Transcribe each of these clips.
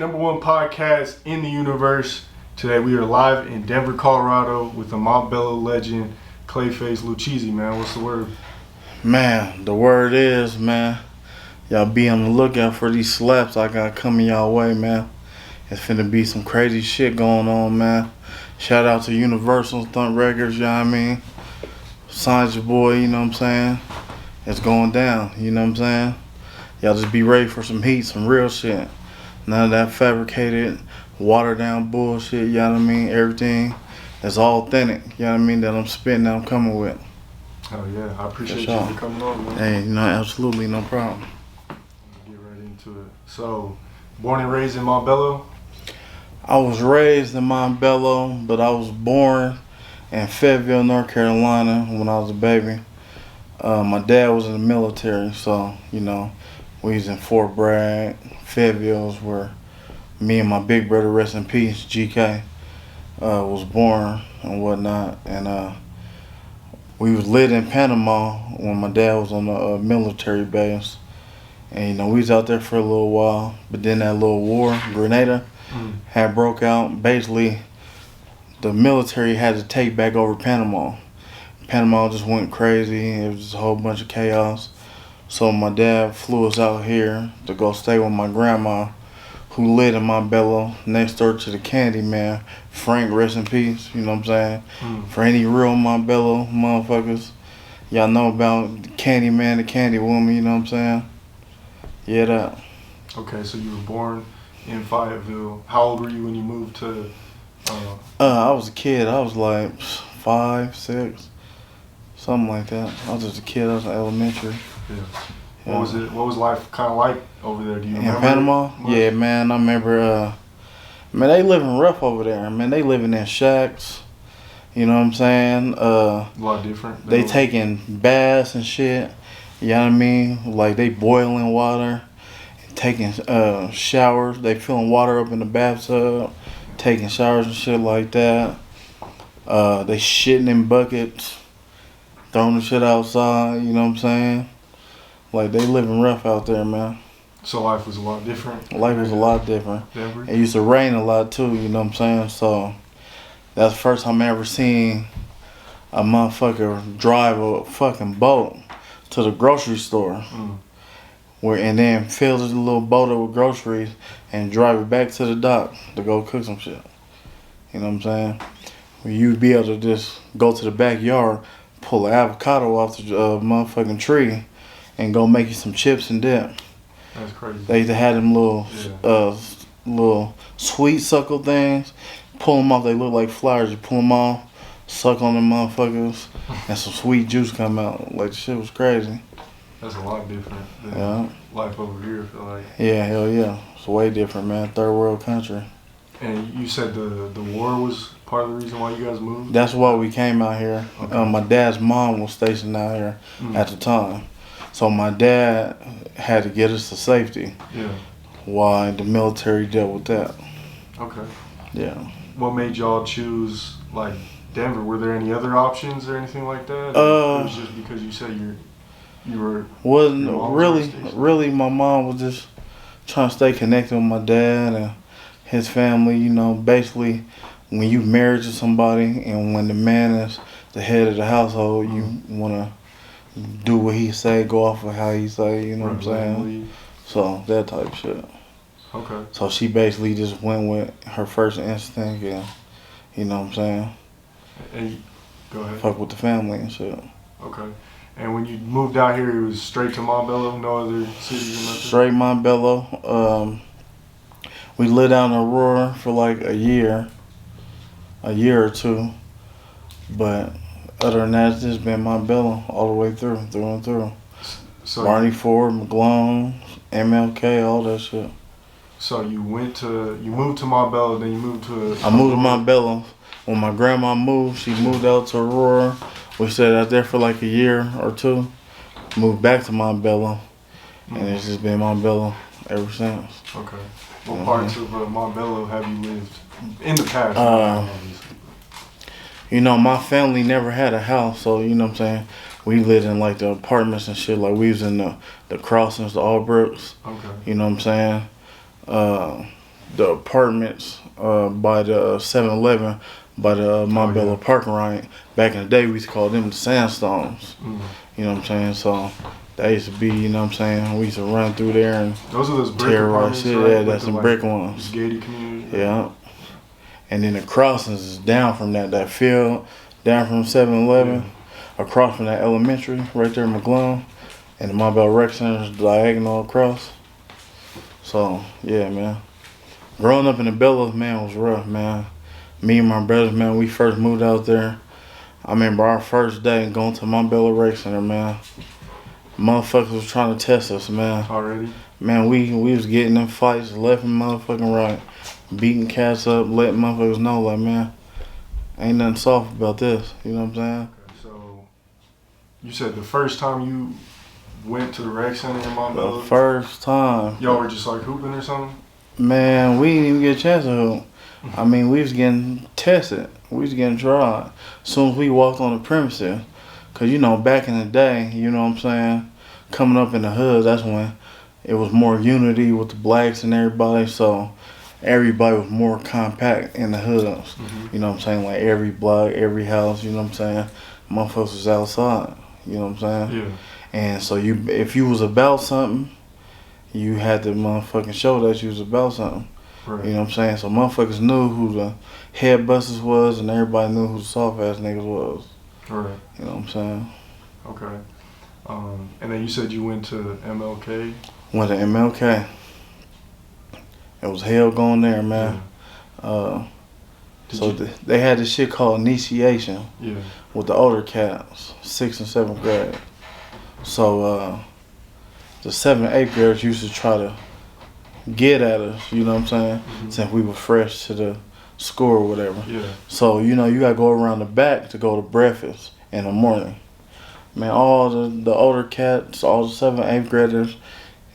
#1 podcast in the universe. Today we are live in Denver, Colorado with the Montbello legend, Clayface Lucchese, man. What's the word? Man, the word is, man, y'all be on the lookout for these slaps I got coming y'all way, man. It's finna be some crazy shit going on, man. Shout out to Universal, Thump Records, you know what I mean? Signed your boy, you know what I'm saying? It's going down, you know what I'm saying? Y'all just be ready for some heat, some real shit. None of that fabricated, watered down bullshit, you know what I mean? Everything that's all authentic, you know what I mean, that I'm spitting, that I'm coming with. Oh yeah, I appreciate you for coming on, man. Hey, no, absolutely, no problem. Get right into it. So, born and raised in Montbello? I was raised in Montbello, but I was born in Fayetteville, North Carolina when I was a baby. My dad was in the military, so, you know, we was in Fort Bragg. Fayetteville is where me and my big brother, rest in peace, GK, was born and whatnot. And we was lit in Panama when my dad was on the military base. And, you know, we was out there for a little while, but then that little war, Grenada, had broke out. Basically, the military had to take back over Panama. Panama just went crazy. It was just a whole bunch of chaos. So my dad flew us out here to go stay with my grandma, who lived in Montbello, next door to the Candy Man. Frank, rest in peace, you know what I'm saying? For any real Montbello motherfuckers, y'all know about the Candy Man, the Candy Woman, you know what I'm saying? Yeah, that. Okay, so you were born in Fayetteville. How old were you when you moved to? I was a kid. I was like 5, 6, something like that. I was just a kid. I was in elementary. Yeah. What was life kind of like over there? Do you remember? In Panama? Yeah, man. I remember. Man, they living rough over there. Man, they living in shacks. You know what I'm saying? A lot different. They taking baths and shit. You know what I mean? Like they boiling water, taking showers. They filling water up in the bathtub, taking showers and shit like that. They shitting in buckets, throwing the shit outside. You know what I'm saying? Like they living rough out there, man. So life was a lot different? Life was a lot different. Denver? It used to rain a lot too, you know what I'm saying? So that's the first time I ever seen a motherfucker drive a fucking boat to the grocery store. And then fill this little boat up with groceries and drive it back to the dock to go cook some shit. You know what I'm saying? Where you'd be able to just go to the backyard, pull an avocado off the motherfucking tree, and go make you some chips and dip. That's crazy. They used to have them little sweet suckle things. Pull them off, they look like flowers. You pull them off, suck on them motherfuckers, and some sweet juice come out. Like, the shit was crazy. That's a lot different than life over here, I feel like. Yeah, hell yeah. It's way different, man. Third world country. And you said the war was part of the reason why you guys moved? That's why we came out here. Okay. My dad's mom was stationed out here at the time. So my dad had to get us to safety. Yeah. While the military dealt with that. Okay. Yeah. What made y'all choose, like, Denver? Were there any other options or anything like that? Or it was just because you said you were... Wasn't really my mom was just trying to stay connected with my dad and his family. You know, basically when you married to somebody and when the man is the head of the household, you want to do what he say, go off of how he say, you know what I'm saying? So that type of shit. Okay. So she basically just went with her first instinct and, you know what I'm saying? And go ahead. Fuck with the family and shit. Okay. And when you moved out here, it was straight to Montbello, no other cities or nothing? Straight Montbello. We lived down in Aurora for like a year or two. But other than that, it's just been Montbello all the way through and through. So Barney Ford, McGlone, MLK, all that shit. So you moved to Montbello, then you moved to... I moved to Montbello. When my grandma moved, she moved out to Aurora. We stayed out there for like a year or two. Moved back to Montbello. And it's just been Montbello ever since. Okay. What parts of Montbello have you lived in the past? You know, my family never had a house, so you know what I'm saying? We lived in like the apartments and shit. Like we was in the Crossings, the Allbrooks. Okay. You know what I'm saying? the apartments by the 7-Eleven by the Montbello yeah. parking lot. Back in the day, we used to call them the sandstones. You know what I'm saying? So that used to be, you know what I'm saying? We used to run through there and Those are those brick terrorize apartments, shit. right? Yeah, With that's the, the brick ones. gated community. Yeah. And then the crossings is down from that field, down from 7-Eleven, across from that elementary, right there in McGlone. And the Montbello Rec Center is diagonal across. So, yeah, man. Growing up in the Bellows, man, was rough, man. Me and my brothers, man, we first moved out there. I remember our first day going to Montbello Rec Center, man. Motherfuckers was trying to test us, man. Already? Man, we was getting in fights left and motherfucking right. Beating cats up, letting motherfuckers know, like, man, ain't nothing soft about this. You know what I'm saying? Okay, so you said the first time you went to the rec center in Montbello, The first time, y'all were just like hooping or something? man, we didn't even get a chance to hoop. I mean, we was getting tested. We was getting tried. As soon as we walked on the premises. Because, you know, back in the day, you know what I'm saying, coming up in the hood, that's when it was more unity with the blacks and everybody. So everybody was more compact in the hoods. You know what I'm saying? Like every block, every house, you know what I'm saying? Motherfuckers was outside. You know what I'm saying? Yeah. And so if you was about something, you had to motherfucking show that you was about something. Right. You know what I'm saying? So motherfuckers knew who the head busters was and everybody knew who the soft ass niggas was. Right. You know what I'm saying? Okay. And then you said you went to MLK. Went to MLK. It was hell going there, man. So they had this shit called initiation with the older cats, 6th and 7th grade. So the 7th and 8th graders used to try to get at us, you know what I'm saying? Since we were fresh to the school or whatever. Yeah. So, you know, you gotta go around the back to go to breakfast in the morning. Man, all the older cats, all the 7th and 8th graders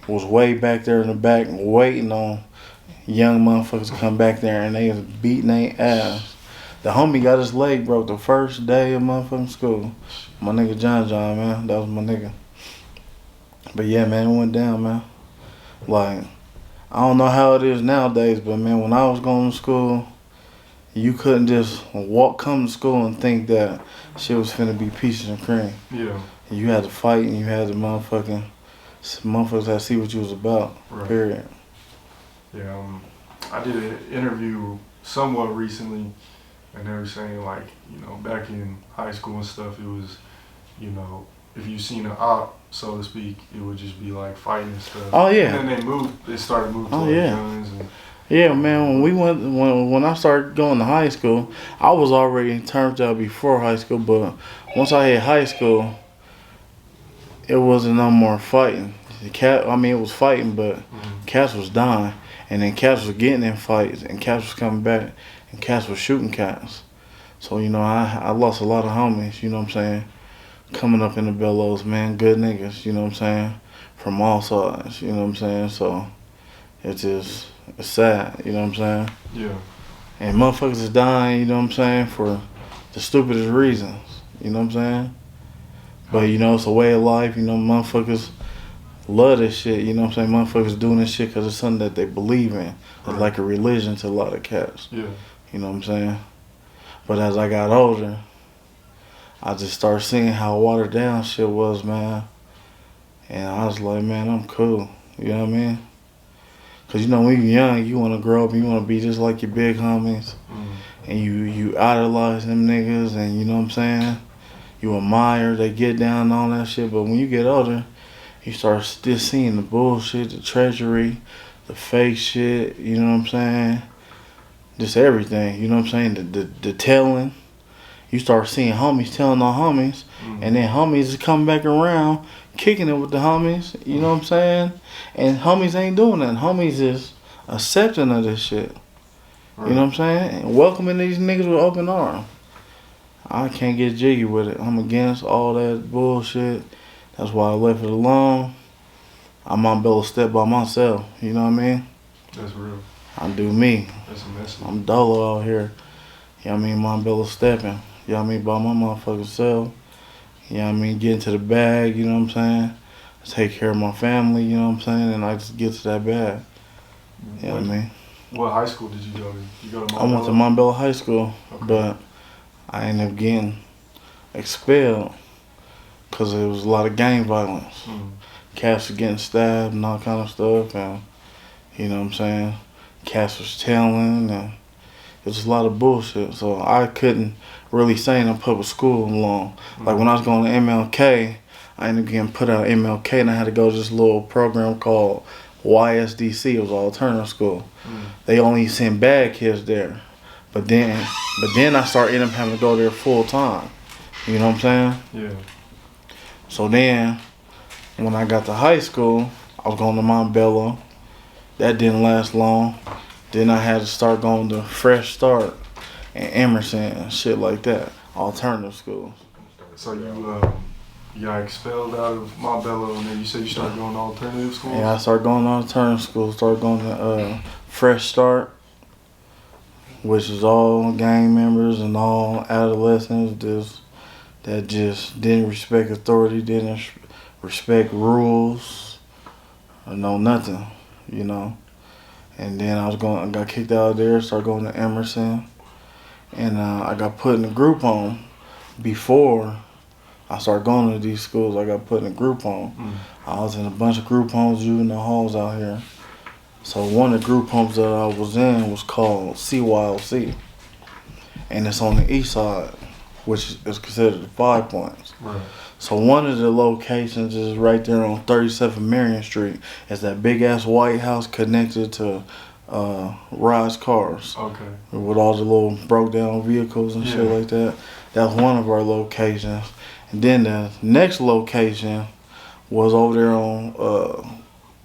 was way back there in the back waiting on young motherfuckers to come back there, and they was beating their ass. The homie got his leg broke the first day of motherfucking school. My nigga John, man, that was my nigga. But yeah, man, it went down, man. Like, I don't know how it is nowadays, but man, when I was going to school, you couldn't just come to school and think that shit was finna be peaches and cream. Yeah. You had to fight, and you had to motherfuckers had to see what you was about. Right. Period. Yeah. I did an interview somewhat recently, and they were saying, like, you know, back in high school and stuff, it was, you know, if you seen an op, so to speak, it would just be like fighting and stuff. Oh yeah. And then they started moving to guns and. Yeah, man. When I started going to high school, I was already turned out before high school. But once I hit high school, it wasn't no more fighting. It was fighting, but cats was dying, and then cats was getting in fights, and cats was coming back, and cats was shooting cats. So you know, I lost a lot of homies. You know what I'm saying? Coming up in the Bellows, man, good niggas. You know what I'm saying? From all sides. You know what I'm saying? So it's sad, you know what I'm saying? Yeah. And motherfuckers is dying, you know what I'm saying, for the stupidest reasons, you know what I'm saying? But, you know, it's a way of life, you know, motherfuckers love this shit, you know what I'm saying? Motherfuckers doing this shit because it's something that they believe in. It's like a religion to a lot of cats, Yeah. you know what I'm saying? But as I got older, I just started seeing how watered down shit was, man. And I was like, man, I'm cool, you know what I mean? Cause you know when you're young, you wanna grow up, you wanna be just like your big homies, and you idolize them niggas, and you know what I'm saying. You admire, they get down and all that shit. But when you get older, you start still seeing the bullshit, the treachery, the fake shit. You know what I'm saying? Just everything. You know what I'm saying? The telling. You start seeing homies telling on homies, and then homies is coming back around, kicking it with the homies, you know what I'm saying? And homies ain't doing that. Homies is accepting of this shit. Right. You know what I'm saying? And welcoming these niggas with open arms. I can't get jiggy with it. I'm against all that bullshit. That's why I left it alone. I'm on Montbello step by myself, you know what I mean? That's real. I do me. That's a message. I'm dolo out here. You know what I mean? Montbello stepping. You know what I mean? By my motherfucking self. You know what I mean? Get into the bag, you know what I'm saying? Take care of my family, you know what I'm saying? And I just get to that bag. You know what I mean? What high school did you go to? You go to I went to Montbello? Montbello High School, Okay. but I ended up getting expelled because there was a lot of gang violence. Mm. Cats were getting stabbed and all kind of stuff, and you know what I'm saying? Cats was telling, and it was a lot of bullshit. So I couldn't really stay in a public school long. Like when I was going to MLK, I ended up getting put out of MLK, and I had to go to this little program called YSDC. It was an alternative school. Mm. They only sent bad kids there. But then I started ending up having to go there full time. You know what I'm saying? Yeah. So then, when I got to high school, I was going to Montbello. That didn't last long. Then I had to start going to Fresh Start and Emerson and shit like that. Alternative schools. So you got expelled out of Montbello, and then you said you started going to alternative schools? Yeah, I started going to alternative schools. Started going to Fresh Start, which is all gang members and all adolescents that just didn't respect authority, didn't respect rules, or know nothing, you know. And then I got kicked out of there, started going to Emerson, and I got put in a group home. Before I started going to these schools, I got put in a group home. Mm. I was in a bunch of group homes, juvenile halls out here. So one of the group homes that I was in was called CYLC, and it's on the east side, which is considered 5 Points. Right. So one of the locations is right there on 37 Marion Street. It's that big ass white house connected to Rise Cars. Okay. With all the little broke down vehicles and shit Yeah. like that. That's one of our locations. And then the next location was over there on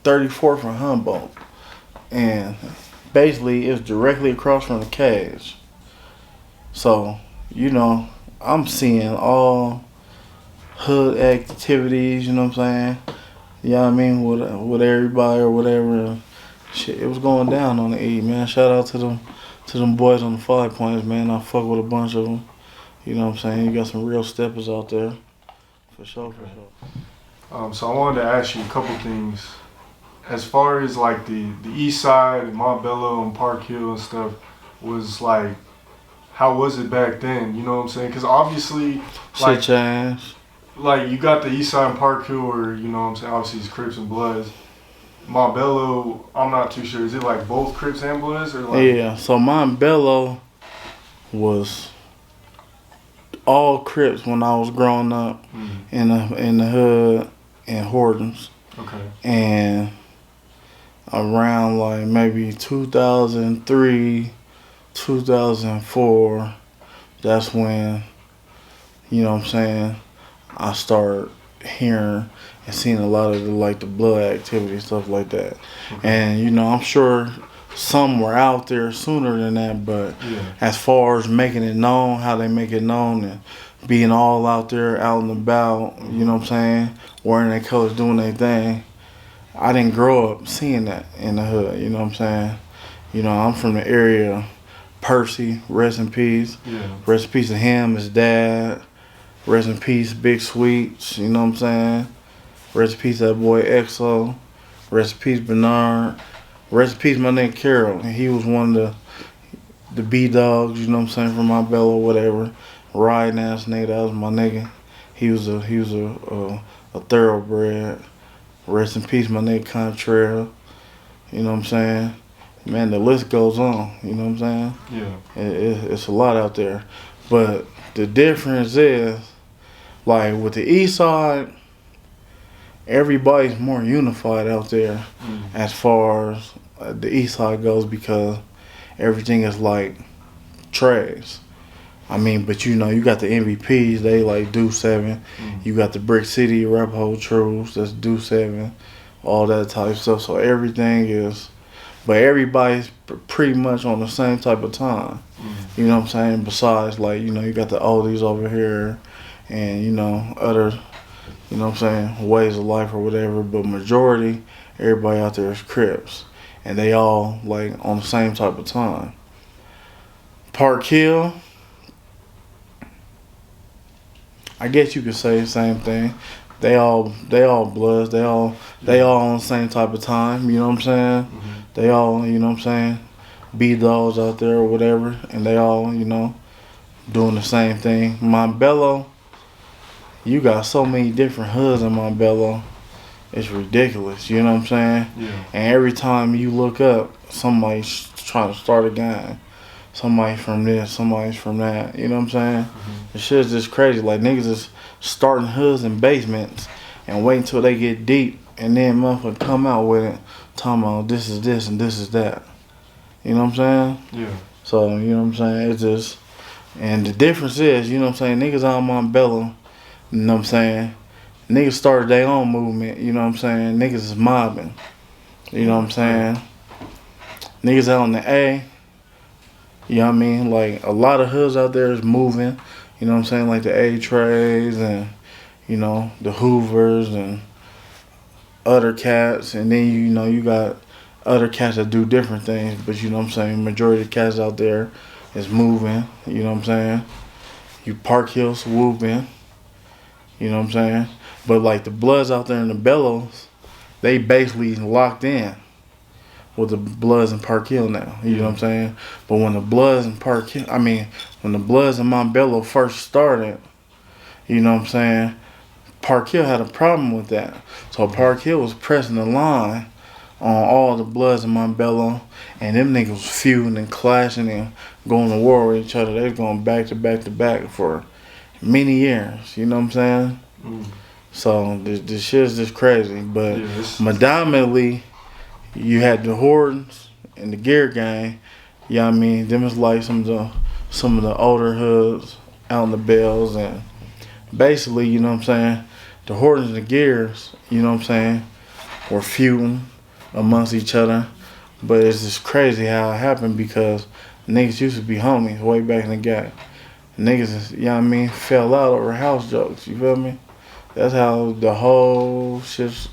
34th and Humboldt. And basically it's directly across from the cage. So, you know, I'm seeing all hood activities, you know what I'm saying? You know what I mean? With everybody or whatever. Shit, it was going down on the E, man. Shout out to them boys on the 5 Points, man. I fuck with a bunch of them. You know what I'm saying? You got some real steppers out there. For sure, for sure. So I wanted to ask you a couple things. As far as like the east side and Montbello and Park Hill and stuff, was like, how was it back then? You know what I'm saying? Because obviously, like, Shit your ass. like you got the east side and Park Hill, or you know what I'm saying? Obviously, it's Crips and Bloods. Montbello, I'm not too sure. Is it like both Crips and Bloods, or like? Yeah, so Montbello was all Crips when I was growing up in the hood in Hortons. Okay. And around like maybe 2003, 2004, that's when, you know what I'm saying, I started hearing and seeing a lot of the blood activity, stuff like that. Okay. And, you know, I'm sure some were out there sooner than that, but Yeah. as far as making it known, how they make it known, and being all out there, out and about, you know what I'm saying, wearing their colors, doing their thing, I didn't grow up seeing that in the hood, you know what I'm saying? You know, I'm from the area, Percy, rest in peace. Yeah. Rest in peace to him, his dad. Rest in peace, Big Sweets, you know what I'm saying? Rest in peace, that boy EXO. Rest in peace, Bernard. Rest in peace, my nigga Carol. And he was one of the B-Dogs, you know what I'm saying, from Montbello or whatever. Riding ass nigga, that was my nigga. He was a thoroughbred. Rest in peace, my nigga Contrail. You know what I'm saying? Man, the list goes on, you know what I'm saying? Yeah. It's a lot out there. But the difference is, like with the east side, everybody's more unified out there as far as the east side goes, because everything is like trash. I mean, but you know, you got the MVPs, they like do 7. You got the Brick City Rap-Ho Troops, that's do 7, all that type of stuff. So everything is, but everybody's pretty much on the same type of time. You know what I'm saying? Besides, like, you know, you got the oldies over here and, you know, other, you know what I'm saying, ways of life or whatever. But majority, everybody out there is Crips. And they all, like, on the same type of time. Park Hill, I guess you could say the same thing. They all Bloods. They all on the same type of time. You know what I'm saying? They all, you know what I'm saying, B-Dogs out there or whatever, and they all, you know, doing the same thing. Montbello, you got so many different hoods in Montbello. It's ridiculous, you know what I'm saying? Yeah. And every time you look up, somebody's trying to start a gang. Somebody from this, somebody's from that. You know what I'm saying? The shit's just crazy. Like, niggas is starting hoods in basements and wait until they get deep and then motherfucker come out with it talking about this is this and this is that. You know what I'm saying? Yeah. So, you know what I'm saying? It's just, and the difference is, you know what I'm saying, niggas out Montbello, you know what I'm saying? Niggas started their own movement, you know what I'm saying? Niggas is mobbing. You know what I'm saying? Niggas out on the A, you know what I mean? Like, a lot of hoods out there is moving, you know what I'm saying? Like the A-Trays and, you know, the Hoovers and other cats. And then, you know, you got other cats that do different things. But, you know what I'm saying? Majority of the cats out there is moving, you know what I'm saying? You Park Hill swooping, you know what I'm saying? But, like, the Bloods out there in the Bellows, they basically locked in with the Bloods in Park Hill now. You know what I'm saying? But when the Bloods in Park Hill, when the Bloods in Montbello first started, you know what I'm saying, Park Hill had a problem with that. So Park Hill was pressing the line on all the Bloods in Montbello, and them niggas was feuding and clashing and going to war with each other. They was going back to back to back for many years. You know what I'm saying? So this shit's just crazy. But predominantly, you had the Hordens and the Gear Gang. You know what I mean? Them is like some of the older hoods out in the Bells, and basically, you know what I'm saying, the Hordens and the Gears, you know what I'm saying, were feuding amongst each other. But it's just crazy how it happened because niggas used to be homies way back in the game. Niggas, you know what I mean, fell out over house jokes, you feel me? That's how the whole shit's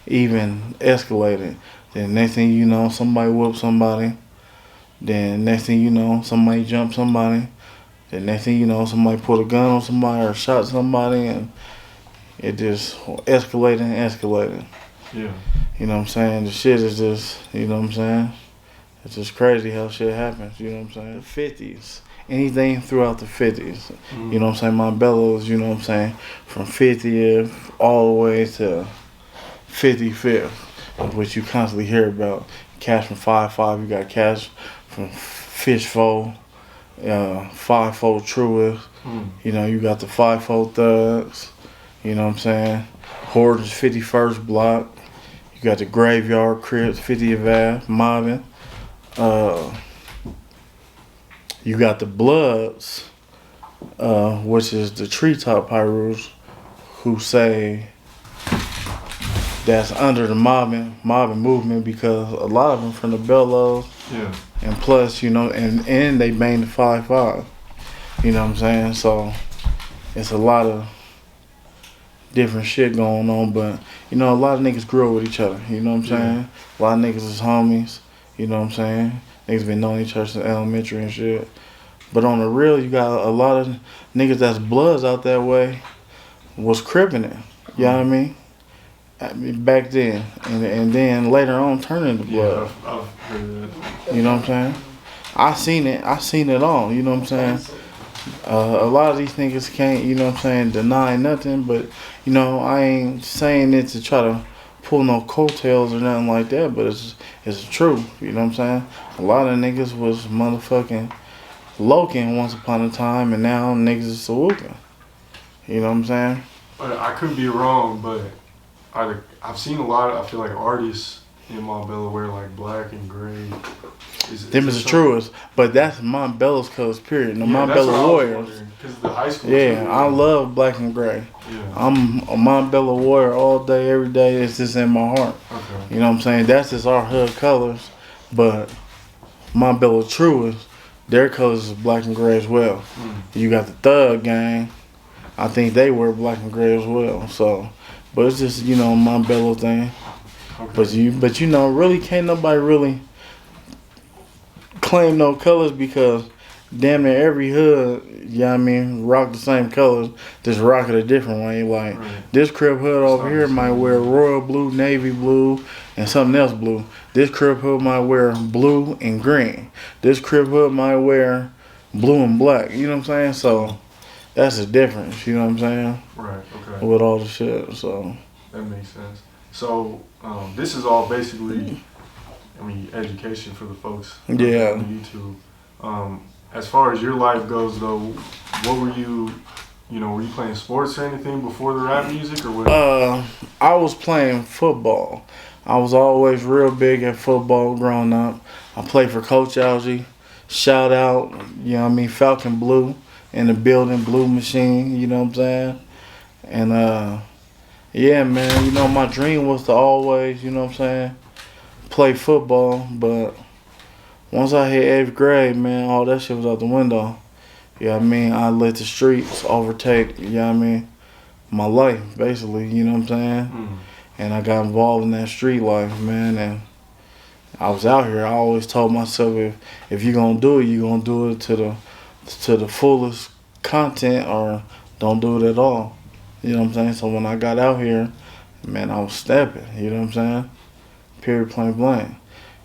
even escalated. Then next thing you know, somebody whooped somebody. Then next thing you know, somebody jumped somebody. Then next thing you know, somebody put a gun on somebody or shot somebody, and it just escalated and escalated. Yeah. You know what I'm saying? The shit is just, you know what I'm saying? It's just crazy how shit happens, you know what I'm saying? The 50s. Anything throughout the 50s. You know what I'm saying? Montbello is, you know what I'm saying, from 50th all the way to 55th, which you constantly hear about. Cash from 5-5, you got cash from Fishfold, 5-4 Truist. You know, you got the 5-4 Thugs, you know what I'm saying? Horton's 51st Block. You got the Graveyard Crips, 50th Ave, mobbing. You got the Bloods, which is the Treetop Pyrus, who say that's under the mobbing movement because a lot of them from the Bellows. Yeah. And plus, you know, and they bang the 5-5. You know what I'm saying? So it's a lot of different shit going on, but you know, a lot of niggas grew up with each other. You know what I'm saying? A lot of niggas is homies. You know what I'm saying? Niggas been knowing each other since elementary and shit. But on the real, you got a lot of niggas that's Bloods out that way was cripping it. You know what I mean? Back then. And then later on turning to Blood. Yeah, I've heard that. You know what I'm saying? I seen it all. You know what I'm saying? A lot of these niggas can't, you know what I'm saying, deny nothing. But, you know, I ain't saying it to try to pull no coattails or nothing like that. But it's the truth. You know what I'm saying? A lot of niggas was motherfucking loking once upon a time, and now niggas is swooping. You know what I'm saying? I could be wrong, but I've seen a lot of, I feel like, artists in Montbello wear like black and gray. Them is the truest, but that's Montbello's colors, period. The Montbello Warriors. Because the high school. Yeah, I love black and gray. Yeah. I'm a Montbello Warrior all day, every day. It's just in my heart. Okay. You know what I'm saying? That's just our hood colors, but Montbello truest, their colors is black and gray as well. You got the Thug Gang. I think they wear black and gray as well. So, but it's just, you know, Montbello thing. Okay. But you know, really can't nobody really claim no colors because damn near every hood, you know what I mean, rock the same colors, just rock it a different way. Like, this Crip hood over here might wear royal blue, navy blue, and something else blue. This Crip hood might wear blue and green. This Crip hood might wear blue and black. You know what I'm saying? So that's the difference. You know what I'm saying? Right. Okay. With all the shit. So that makes sense. So this is all basically, education for the folks. Yeah. On YouTube. As far as your life goes, though, what were you? Were you playing sports or anything before the rap music, or what? I was playing football. I was always real big at football growing up. I played for Coach Algie. Shout out, Falcon Blue in the building, Blue Machine, you know what I'm saying? And, yeah, man, my dream was to always, play football. But once I hit 8th grade, man, all that shit was out the window. You know what I mean? I let the streets overtake, my life, basically, you know what I'm saying? And I got involved in that street life, man, and I was out here. I always told myself, if you're gonna do it, you're gonna do it to the fullest content, or don't do it at all. You know what I'm saying? So when I got out here, man, I was stepping, you know what I'm saying? Period, point blank.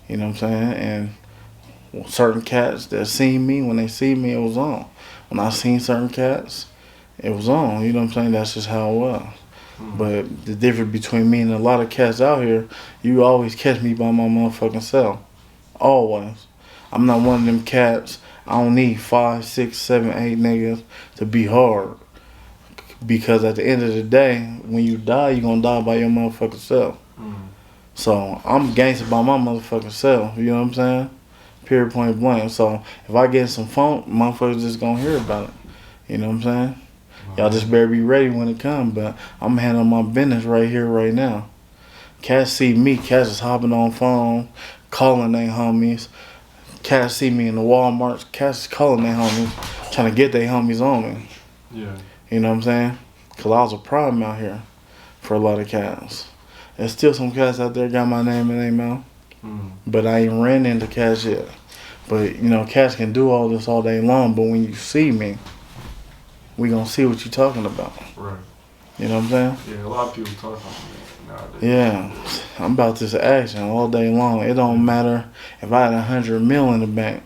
You know what I'm saying? And certain cats that seen me, when they see me, it was on. When I seen certain cats, it was on. You know what I'm saying? That's just how it was. But the difference between me and a lot of cats out here, you always catch me by my motherfucking self. Always. I'm not one of them cats. I don't need 5, 6, 7, 8 niggas to be hard. Because at the end of the day, when you die, you're going to die by your motherfucking self. So I'm gangster by my motherfucking self. You know what I'm saying? Period, point blank. So if I get some funk, motherfuckers just going to hear about it. You know what I'm saying? Y'all just better be ready when it comes, but I'm handling my business right here, right now. Cats see me, cats is hopping on phone, calling their homies. Cats see me in the Walmarts, cats is calling their homies, trying to get their homies on me. Yeah. You know what I'm saying? Because I was a problem out here for a lot of cats. There's still some cats out there got my name in their mouth, but I ain't ran into cats yet. But, cats can do all this all day long, but when you see me, we gonna see what you talking about. Right. You know what I'm saying? Yeah, a lot of people talk about that nowadays. Yeah. I'm about this action all day long. It don't matter if I had 100 mil in the bank.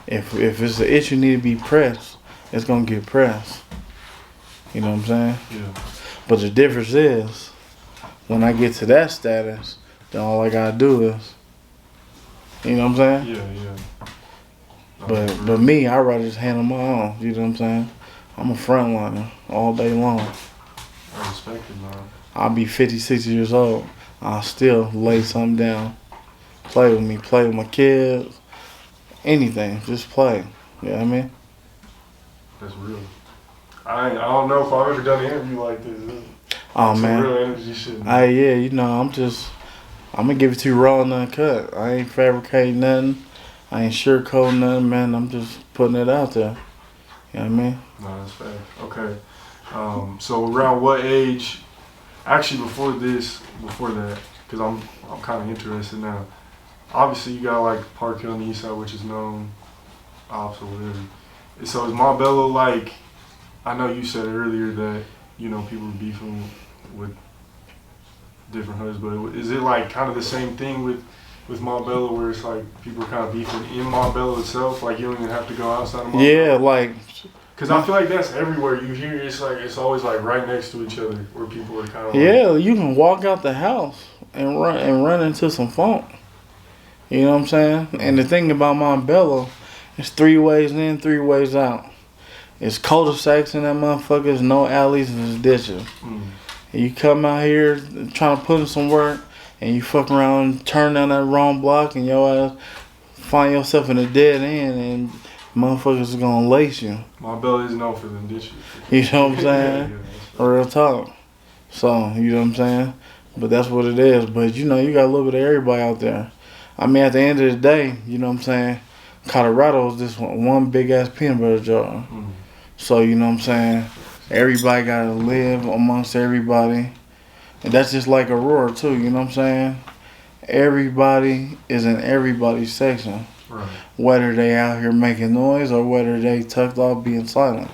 If it's an issue need to be pressed, it's gonna get pressed. You know what I'm saying? Yeah. But the difference is, when I get to that status, then all I gotta do is, you know what I'm saying? Yeah. But me, I'd rather just handle my own. You know what I'm saying? I'm a frontliner all day long. I respect it, man. I'll be 50, 60 years old. I'll still lay something down. Play with me. Play with my kids. Anything. Just play. You know what I mean? That's real. I don't know if I've ever done an interview like this. Oh, man. Some real energy shit. Yeah, I'm going to give it to you raw and uncut. I ain't fabricating nothing. I ain't sugarcoating nothing, man. I'm just putting it out there. You know what I mean? No, that's fair. Okay. So around what age? Actually, before that, because I'm kind of interested now. Obviously, you got like Park Hill on the east side, which is known, ops or whatever. So is Montbello like? I know you said earlier that people are beefing with different hoods, but is it like kind of the same thing with Montbello, where it's like people are kind of beefing in Montbello itself, like you don't even have to go outside of Montbello? Yeah, like, because I feel like that's everywhere. You hear it's always like right next to each other, where people are kind of you can walk out the house and run into some funk. You know what I'm saying? And the thing about Montbello, it's 3 ways in, 3 ways out. It's cul-de-sacs in that motherfucker. There's no alleys and there's ditches. And you come out here trying to put in some work, and you fuck around, turn down that wrong block, and your ass find yourself in a dead end, and motherfuckers is gonna lace you. Montbello is known for them ditches. You know what I'm saying? Real talk. So, you know what I'm saying? But that's what it is. But, you got a little bit of everybody out there. I mean, at the end of the day, you know what I'm saying? Colorado is just one big-ass peanut butter jar. So, you know what I'm saying? Everybody got to live amongst everybody. And that's just like Aurora, too, you know what I'm saying? Everybody is in everybody's section. Right. Whether they out here making noise or whether they tucked off being silent.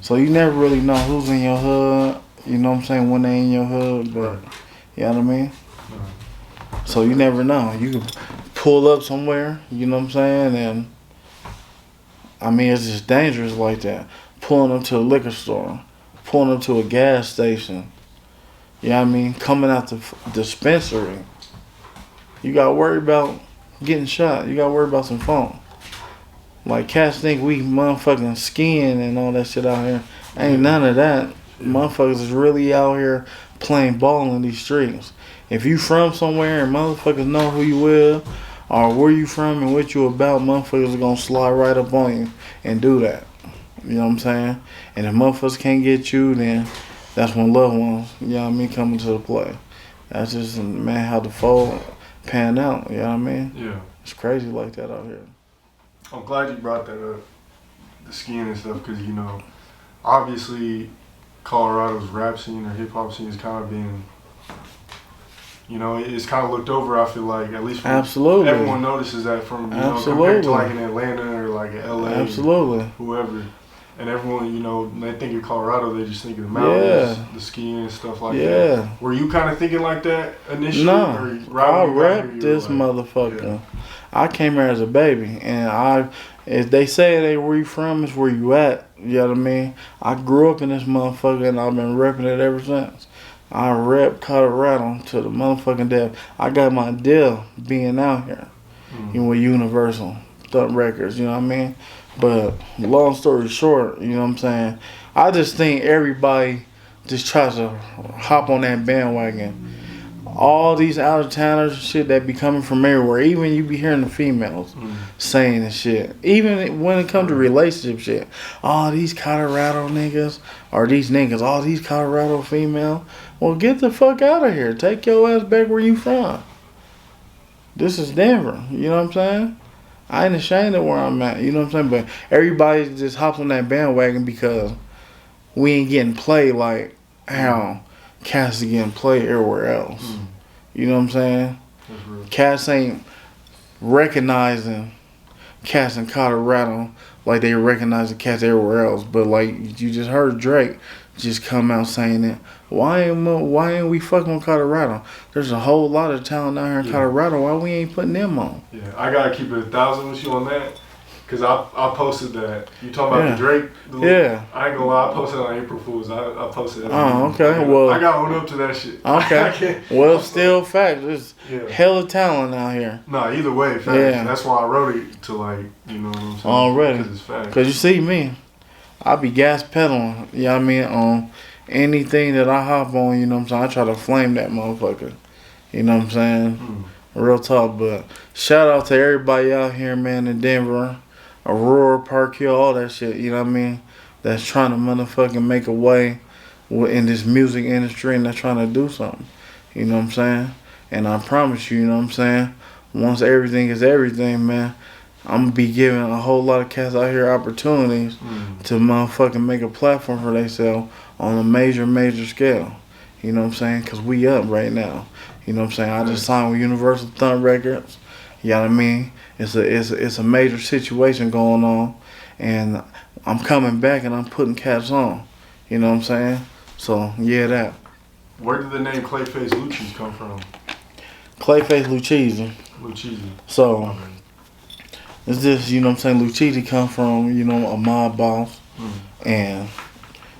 So you never really know who's in your hood, you know what I'm saying, when they in your hood, but you know what I mean? So you never know. You can pull up somewhere, you know what I'm saying, and I mean it's just dangerous like that. Pulling up to a liquor store, pulling up to a gas station, you know what I mean, coming out the dispensary. You gotta worry about getting shot. You gotta worry about some phone. Like cats think we motherfucking skiing and all that shit out here. Ain't none of that. Motherfuckers is really out here playing ball in these streets. If you from somewhere and motherfuckers know who you with or where you from and what you about, motherfuckers are gonna slide right up on you and do that. You know what I'm saying? And if motherfuckers can't get you, then that's when loved ones, you know what I mean, come into the play. That's just, man, how the fold pan out, you know what I mean? Yeah. It's crazy like that out here. I'm glad you brought that up, the skiing and stuff, because, you know, obviously Colorado's rap scene or hip-hop scene is kind of being, you know, it's kind of looked over, I feel like, at least from Absolutely. everyone notices that from, you know, compared to like in Atlanta or like in LA. Absolutely. Whoever. And everyone, you know, when they think of Colorado, they just think of the mountains, the skiing and stuff like that. Were you kind of thinking like that initially? No, I rep this motherfucker. Yeah. I came here as a baby, and if they say they where you from, it's where you at. You know what I mean? I grew up in this motherfucker, and I've been repping it ever since. I rep Colorado to the motherfucking death. I got my deal being out here, you know, with Universal, Thump Records. You know what I mean? But long story short, you know what I'm saying? I just think everybody just tries to hop on that bandwagon. All these out of towners shit that be coming from everywhere. Even you be hearing the females saying this shit. Even when it comes to relationship shit. All these Colorado niggas or these niggas, all these Colorado female. Well, get the fuck out of here. Take your ass back where you from. This is Denver. You know what I'm saying? I ain't ashamed of where I'm at. You know what I'm saying? But everybody just hops on that bandwagon because we ain't getting played like how cats are getting played everywhere else. You know what I'm saying? Cats ain't recognizing cats in Colorado like they recognize the cats everywhere else. But like you just heard Drake just come out saying that. Why ain't we fucking with Colorado? There's a whole lot of talent out here in Colorado. Why we ain't putting them on? Yeah, I gotta keep it 1,000 with you on that. Cause I posted that. You talking about the Drake? I ain't gonna lie, I posted it on April Fools. I posted that. Oh, okay. Well, I got owned up to that shit. Okay. Well, still fact. There's hella talent out here. Nah, either way, fact. Yeah. That's why I wrote it to like, you know what I'm saying? Already. Cause it's fact. Cause you see me, I be gas pedaling. You know what I mean? On anything that I hop on, you know what I'm saying? I try to flame that motherfucker. You know what I'm saying? Real talk. But shout out to everybody out here, man, in Denver. Aurora, Park Hill, all that shit, you know what I mean? That's trying to motherfucking make a way in this music industry and that's trying to do something. You know what I'm saying? And I promise you, you know what I'm saying? Once everything is everything, man, I'm going to be giving a whole lot of cats out here opportunities to motherfucking make a platform for themselves on a major scale. You know what I'm saying? Because we up right now. You know what I'm saying? I just signed with Universal Thump Records. You know what I mean? It's a major situation going on, and I'm coming back and I'm putting cats on. You know what I'm saying? So yeah, that. Where did the name Clayface Lucchese come from? Clayface Lucchese. Lucchese. So it's just, you know what I'm saying? Lucchese come from, you know, a mob boss, and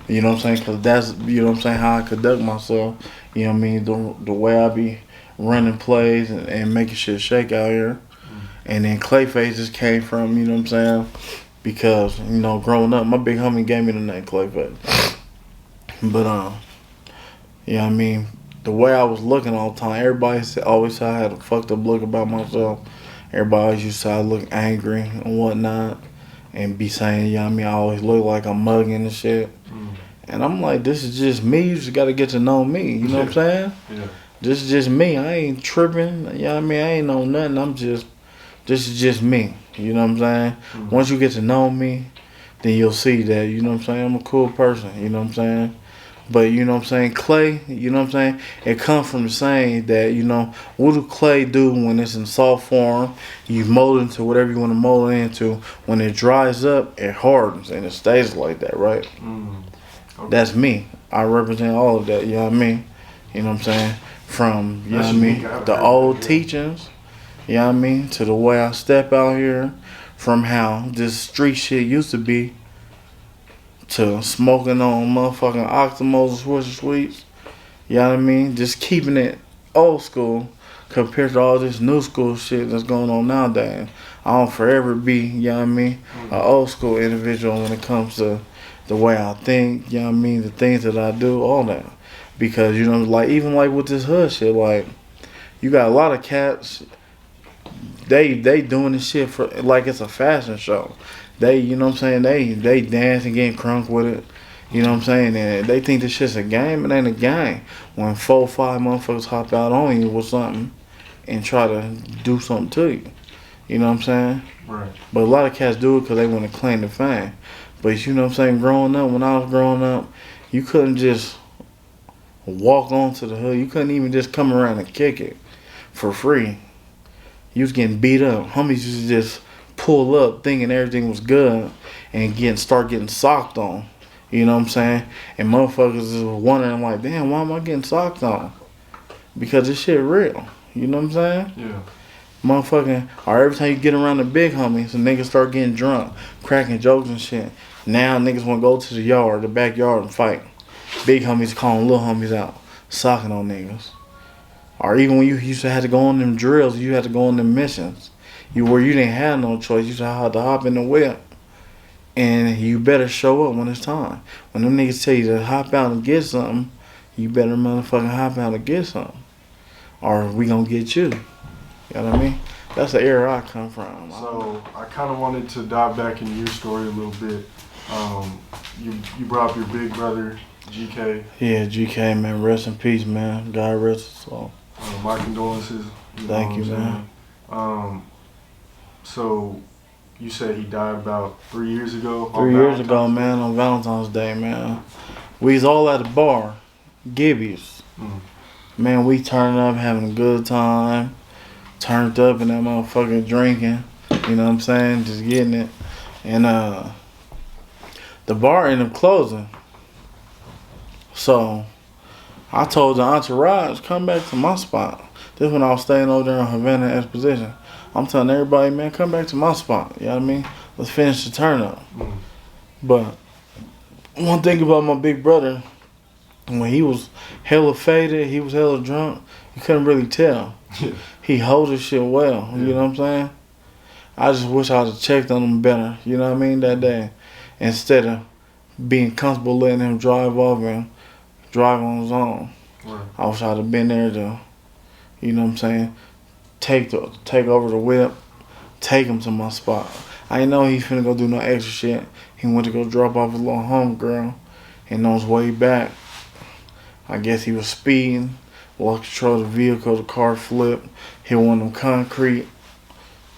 you know what I'm saying? Because that's, you know what I'm saying, how I conduct myself. You know what I mean? The way I be running plays and making shit shake out here. And then Clayface just came from, you know what I'm saying? Because, you know, growing up, my big homie gave me the name Clayface. But, you know what I mean? The way I was looking all the time, everybody always said I had a fucked up look about myself. Everybody always used to say I look angry and whatnot. And be saying, you know what I mean? I always look like I'm mugging and shit. And I'm like, this is just me. You just got to get to know me. You know what I'm saying? Yeah. This is just me. I ain't tripping. You know what I mean? I ain't know nothing. This is just me. You know what I'm saying? Once you get to know me, then you'll see that, you know what I'm saying, I'm a cool person. You know what I'm saying? But you know what I'm saying, clay, you know what I'm saying, it comes from the saying that, you know, what do clay do when it's in soft form? You mold it into whatever you want to mold it into. When it dries up, it hardens and it stays like that, right? Okay. That's me. I represent all of that, you know what I mean? You know what I'm saying? From, you That's know what I mean, unique. I haven't the heard old that, yeah. teachings, you know what I mean, to the way I step out here, from how this street shit used to be, to smoking on motherfucking Octomos and Swisher Sweets. You know what I mean? Just keeping it old school compared to all this new school shit that's going on nowadays. I don't forever be, you know what I mean, an old school individual when it comes to the way I think, you know what I mean, the things that I do, all that. Because, you know, like, even like with this hood shit, like, you got a lot of cats, they doing this shit for, like it's a fashion show. They, you know what I'm saying, they dance and getting crunk with it. You know what I'm saying? And they think this shit's a game. It ain't a game. When 4-5 motherfuckers hop out on you with something and try to do something to you. You know what I'm saying? Right. But a lot of cats do it because they want to claim the fame. But you know what I'm saying? Growing up, when I was growing up, you couldn't just walk onto the hood. You couldn't even just come around and kick it for free. You was getting beat up. Homies used to just pull up thinking everything was good and start getting socked on. You know what I'm saying? And motherfuckers is wondering like, damn, why am I getting socked on? Because this shit real. You know what I'm saying? Yeah. Motherfucking, or every time you get around the big homies, the niggas start getting drunk, cracking jokes and shit. Now niggas want to go to the yard, the backyard, and fight. Big homies calling little homies out, socking on niggas. Or even when you used to have to go on them drills, you had to go on them missions. Where you didn't have no choice. You used to have to hop in the whip. And you better show up when it's time. When them niggas tell you to hop out and get something, you better motherfucking hop out and get something. Or we gonna get you. You know what I mean? That's the era I come from. So I kind of wanted to dive back into your story a little bit. You brought up your big brother, GK. Yeah, GK, man. Rest in peace, man. God rest his soul. My condolences. Thank you, man. So you said he died about 3 years ago? 3 years ago, man, on Valentine's Day, man. We was all at the bar, Gibby's. Man, we turned up, having a good time. Turned up in that motherfucker drinking. You know what I'm saying? Just getting it. And the bar ended up closing. So I told the entourage, come back to my spot. This when I was staying over there in Havana Exposition. I'm telling everybody, man, come back to my spot. You know what I mean? Let's finish the turn up. But one thing about my big brother, when he was hella faded, he was hella drunk, you couldn't really tell. He held his shit well. You know what I'm saying? I just wish I would have checked on him better, you know what I mean, that day. Instead of being comfortable letting him drive off and drive on his own. Right. I wish I'd have been there to, you know what I'm saying, take over the whip, take him to my spot. I didn't know he finna go do no extra shit. He went to go drop off his little homegirl, and on his way back, I guess he was speeding, lost control of the vehicle, the car flipped, hit one of them concrete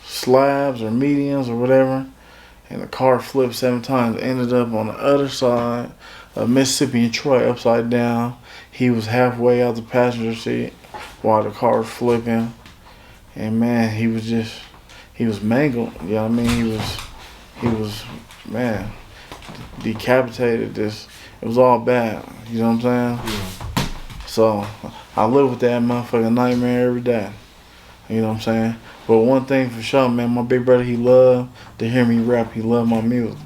slabs or medians or whatever, and the car flipped 7 times, ended up on the other side of Mississippi and Troy upside down. He was halfway out the passenger seat while the car was flipping. And man, he was mangled. You know what I mean? He was, man, decapitated. It was all bad. You know what I'm saying? Yeah. So I live with that motherfucking nightmare every day. You know what I'm saying? But one thing for sure, man, my big brother, he loved to hear me rap. He loved my music.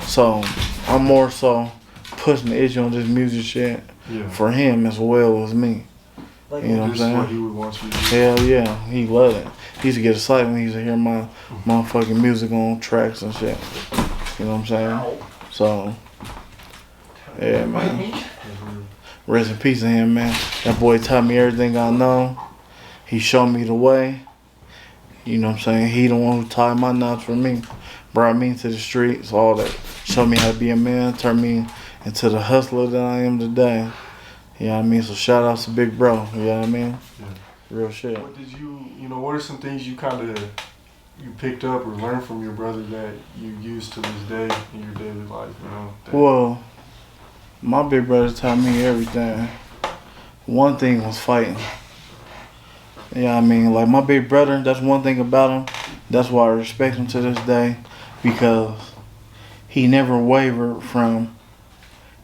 So I'm more so pushing the issue on this music shit for him as well as me. Like, you know what I'm saying? What he would want you to do. Hell yeah, he loved it. He used to get excited when he used to hear my motherfucking music on tracks and shit. You know what I'm saying? So, yeah, man. Rest in peace to him, man. That boy taught me everything I know. He showed me the way. You know what I'm saying? He the one who tied my knots for me. Brought me into the streets, all that. Showed me how to be a man, turned me into the hustler that I am today. You know what I mean? So shout outs to Big Bro, you know what I mean? Yeah. Real shit. What did what are some things you you picked up or learned from your brother that you use to this day in your daily life, you know? Well, My big brother taught me everything. One thing was fighting. Yeah, I mean, like my big brother, that's one thing about him. That's why I respect him to this day, because he never wavered from.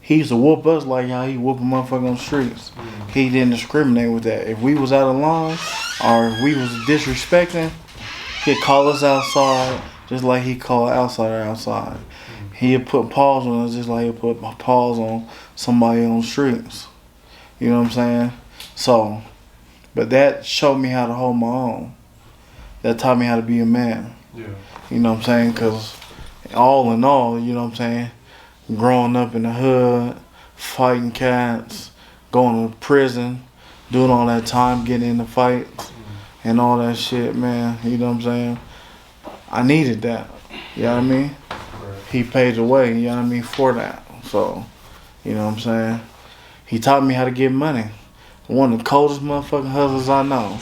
He used to whoop us like how he whoop a motherfucker on the streets. He didn't discriminate with that. If we was out of line or if we was disrespecting, he'd call us outside just like he called outsider outside. He'd put paws on us just like he'd put paws on somebody on the streets. You know what I'm saying? So, but that showed me how to hold my own. That taught me how to be a man. Yeah. You know what I'm saying? Because all in all, you know what I'm saying? Growing up in the hood, fighting cats, going to prison, doing all that time, getting into fights and all that shit, man. You know what I'm saying? I needed that. You know what I mean? He paid the way, you know what I mean, for that. So, you know what I'm saying? He taught me how to get money. One of the coldest motherfucking hustlers I know.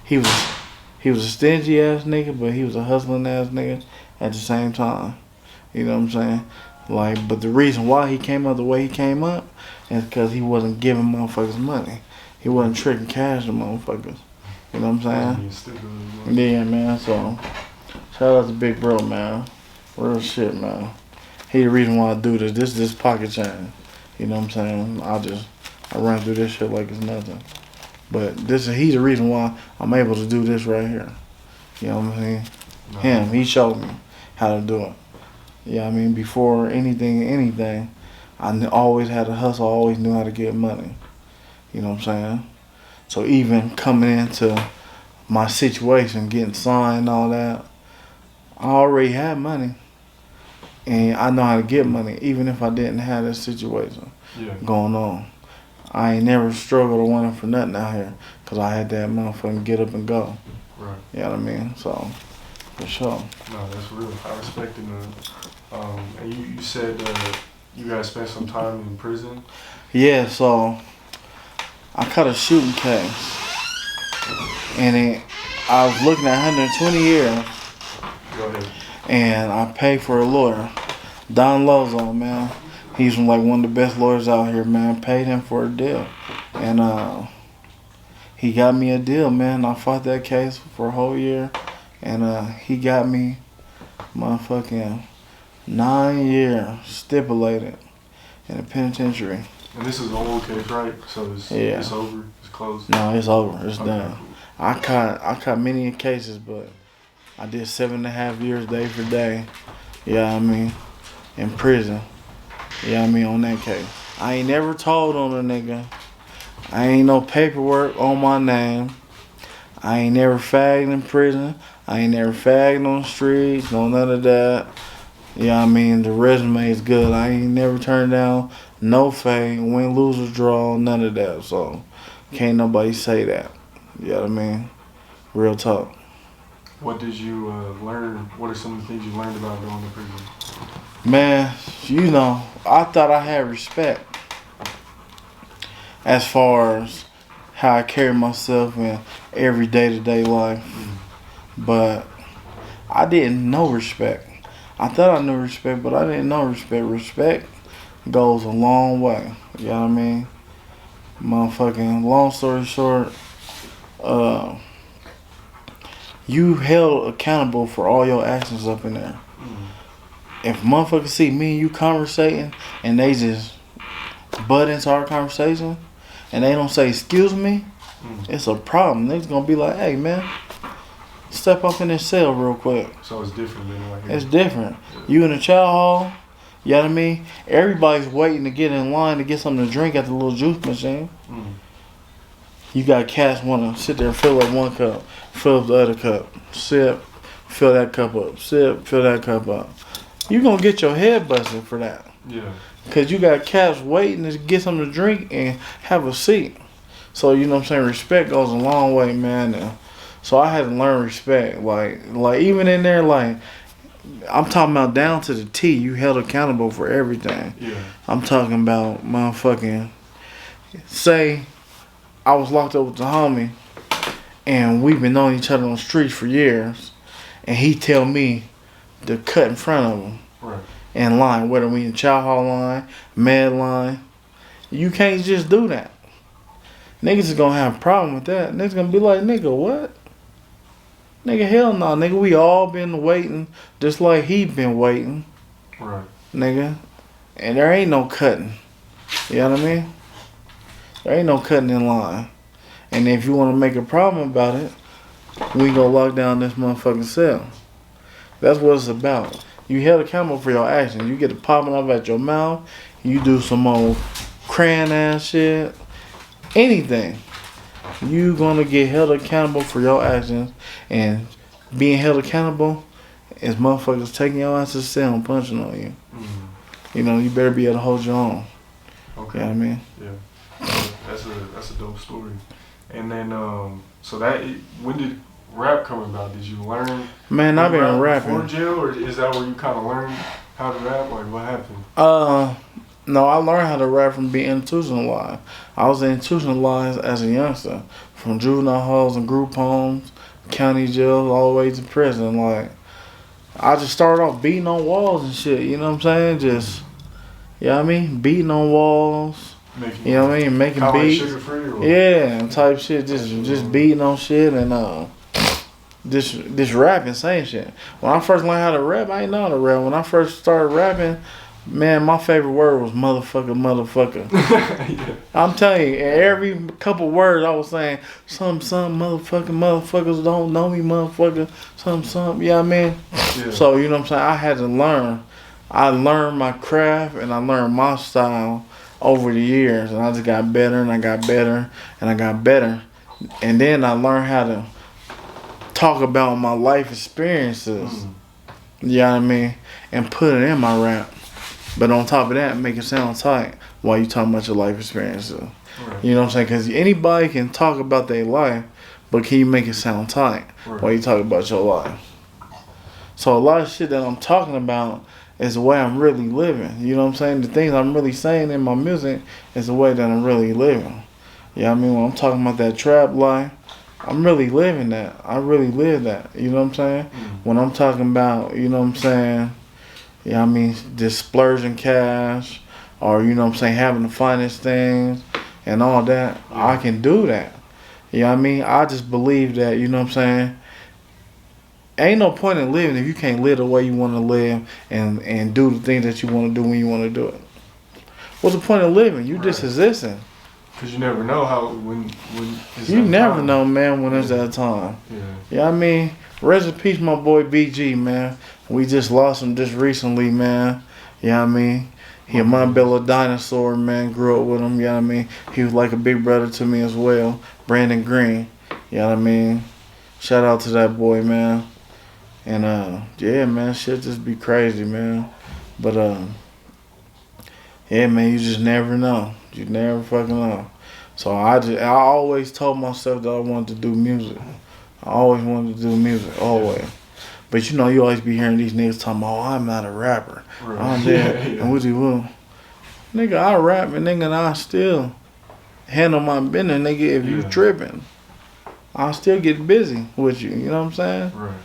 He was a stingy ass nigga, but he was a hustling ass nigga at the same time. You know what I'm saying? Like, but the reason why he came up the way he came up is because he wasn't giving motherfuckers money. He wasn't tricking cash to motherfuckers. You know what I'm saying? Yeah, man. So, shout out to Big Bro, man. Real shit, man. He the reason why I do this. This is pocket change. You know what I'm saying? I run through this shit like it's nothing. But he's the reason why I'm able to do this right here. You know what I'm saying? He showed me how to do it. Yeah, I mean, before anything, I always had to hustle. I always knew how to get money. You know what I'm saying? So even coming into my situation, getting signed and all that, I already had money. And I know how to get money, even if I didn't have this situation going on. I ain't never struggled or wanted for nothing out here, because I had that motherfucking get up and go. Right. You know what I mean? So, for sure. No, that's real. I respect it, man. And you said you guys spent some time in prison? Yeah, so I caught a shooting case. And I was looking at 120 years. Go ahead. And I paid for a lawyer. Don Lozo, man. He's like one of the best lawyers out here, man. Paid him for a deal. And he got me a deal, man. I fought that case for a whole year. And he got me motherfucking 9 years stipulated in a penitentiary. And this is an old case, right? So it's over? It's closed? No, it's over. It's done. I caught many cases, but I did 7.5 years day for day. Yeah, I mean, in prison. Yeah, I mean, on that case. I ain't never told on a nigga. I ain't no paperwork on my name. I ain't never fagged in prison. I ain't never fagged on the streets. No, none of that. Yeah, I mean, the resume is good. I ain't never turned down no fade, win, lose, or draw, none of that. So, can't nobody say that. You know what I mean? Real talk. What did you learn? What are some of the things you learned about going to prison? Man, you know, I thought I had respect as far as how I carry myself in every day-to-day life. But I didn't know respect. I thought I knew respect, but I didn't know respect. Respect goes a long way. You know what I mean? Motherfucking, long story short, you held accountable for all your actions up in there. If motherfuckers see me and you conversating and they just butt into our conversation and they don't say excuse me, it's a problem. They's gonna be like, hey man, step up in this cell real quick. So it's different than like it's different. Yeah. You in the chow hall, you know what I mean? Everybody's waiting to get in line to get something to drink at the little juice machine. You got cats wanna sit there and fill up one cup, fill up the other cup, sip, fill that cup up, sip, fill that cup up. You gonna get your head busted for that. Yeah. Cause you got cats waiting to get something to drink and have a seat. So you know what I'm saying, respect goes a long way, man. So I had to learn respect. Like even in there, like I'm talking about down to the T, you held accountable for everything. Yeah. I'm talking about motherfucking, say I was locked up with the homie and we've been knowing each other on the streets for years, and he tell me to cut in front of him. Right. In line, whether we in chow hall line, med line, You can't just do that. Niggas is gonna have a problem with that. Niggas gonna be like, nigga, what? Nigga, hell no, nigga. We all been waiting just like he been waiting. Right. Nigga. And there ain't no cutting. You know what I mean? There ain't no cutting in line. And if you want to make a problem about it, we gonna lock down this motherfucking cell. That's what it's about. You held accountable for your actions. You get it popping up at your mouth. You do some old crayon ass shit. Anything. You gonna get held accountable for your actions. And being held accountable is motherfuckers taking your ass to the cell and punching on you. Mm-hmm. You know, you better be able to hold your own. Okay. You know what I mean? Yeah. That's a dope story. And then so that when did rap come about? Did you learn? Man, I've been rapping before jail, or is that where you kind of learned how to rap? Like, what happened? No, I learned how to rap from being institutionalized. I was institutionalized as a youngster, from juvenile halls and group homes, county jails, all the way to prison. Like, I just started off beating on walls and shit. You know what I'm saying? Just, you know what I mean? Beating on walls. You know what I mean? Making beats. Like sugar-free, or? Yeah, type shit. Just beating on shit and just rapping, saying shit. When I first learned how to rap, I ain't know how to rap. When I first started rapping, man, my favorite word was motherfucker. Yeah. I'm telling you, every couple words I was saying, some motherfuckers don't know me, motherfucker, some, you know what I mean? Yeah. So, you know what I'm saying? I had to learn. I learned my craft and I learned my style over the years. And I just got better and I got better and I got better. And then I learned how to talk about my life experiences, you know what I mean? And put it in my rap. But on top of that, make it sound tight while you talking about your life experiences. Right. You know what I'm saying? Because anybody can talk about their life, but can you make it sound tight while you talk about your life? So a lot of shit that I'm talking about is the way I'm really living. You know what I'm saying? The things I'm really saying in my music is the way that I'm really living. You know what I mean? When I'm talking about that trap life, I'm really living that. I really live that. You know what I'm saying? When I'm talking about, you know what I'm saying, you know what I mean, just splurging cash, or, you know what I'm saying, having the finest things and all that, I can do that. You know what I mean? I just believe that, you know what I'm saying, ain't no point in living if you can't live the way you want to live and do the things that you want to do when you want to do it. What's the point of living? You just existing. Because you never know when it's you that never time. know, man, when it's that time. Yeah. You know what I mean? Rest in peace, my boy BG, man. We just lost him just recently, man. You know what I mean? He a Montbello dinosaur, man. Grew up with him, you know what I mean? He was like a big brother to me as well. Brandon Green, you know what I mean? Shout out to that boy, man. And, yeah, man, shit just be crazy, man. But, yeah, man, you just never know. You never fucking know. So I always told myself that I wanted to do music. I always wanted to do music, always. But you know, you always be hearing these niggas talking about, oh, I'm not a rapper. Right. I'm dead. And what you will? Nigga, I rap and nigga, and I still handle my business, nigga, if you tripping. I'll still get busy with you, you know what I'm saying? Right.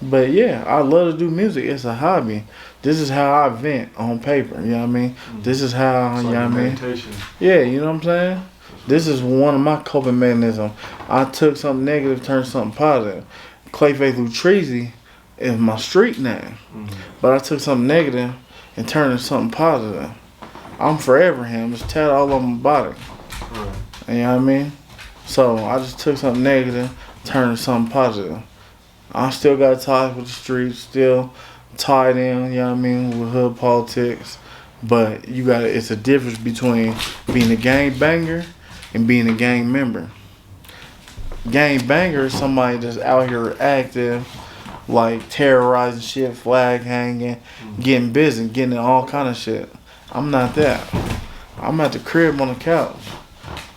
But yeah, I love to do music. It's a hobby. This is how I vent on paper, you know what I mean? This is how, it's you like know what I mean? meditation. Yeah, you know what I'm saying? This is one of my coping mechanisms. I took something negative, turned something positive. Clayface Lucchese is my street name. But I took something negative and turned it something positive. I'm forever him. It's tatted all over my body. Right. You know what I mean? So I just took something negative, turned it something positive. I still got ties with the streets, still tied in, you know what I mean, with hood politics. But it's a difference between being a gang banger and being a gang member. Gang banger is somebody that's out here active, like terrorizing shit, flag hanging, getting busy, getting in all kind of shit. I'm not that. I'm at the crib on the couch.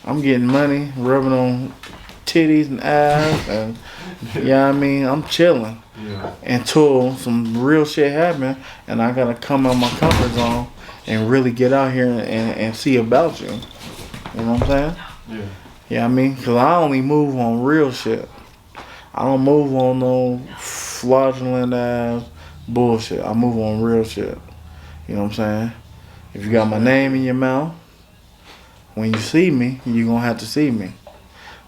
I'm getting money, rubbing on titties and ass, and you know what I mean? I'm chilling until some real shit happen, and I gotta come out my comfort zone and really get out here and see about you. You know what I'm saying? Yeah. Yeah, I mean, because I only move on real shit. I don't move on no fraudulent ass bullshit. I move on real shit. You know what I'm saying? If you got my name in your mouth, when you see me, you're gonna have to see me.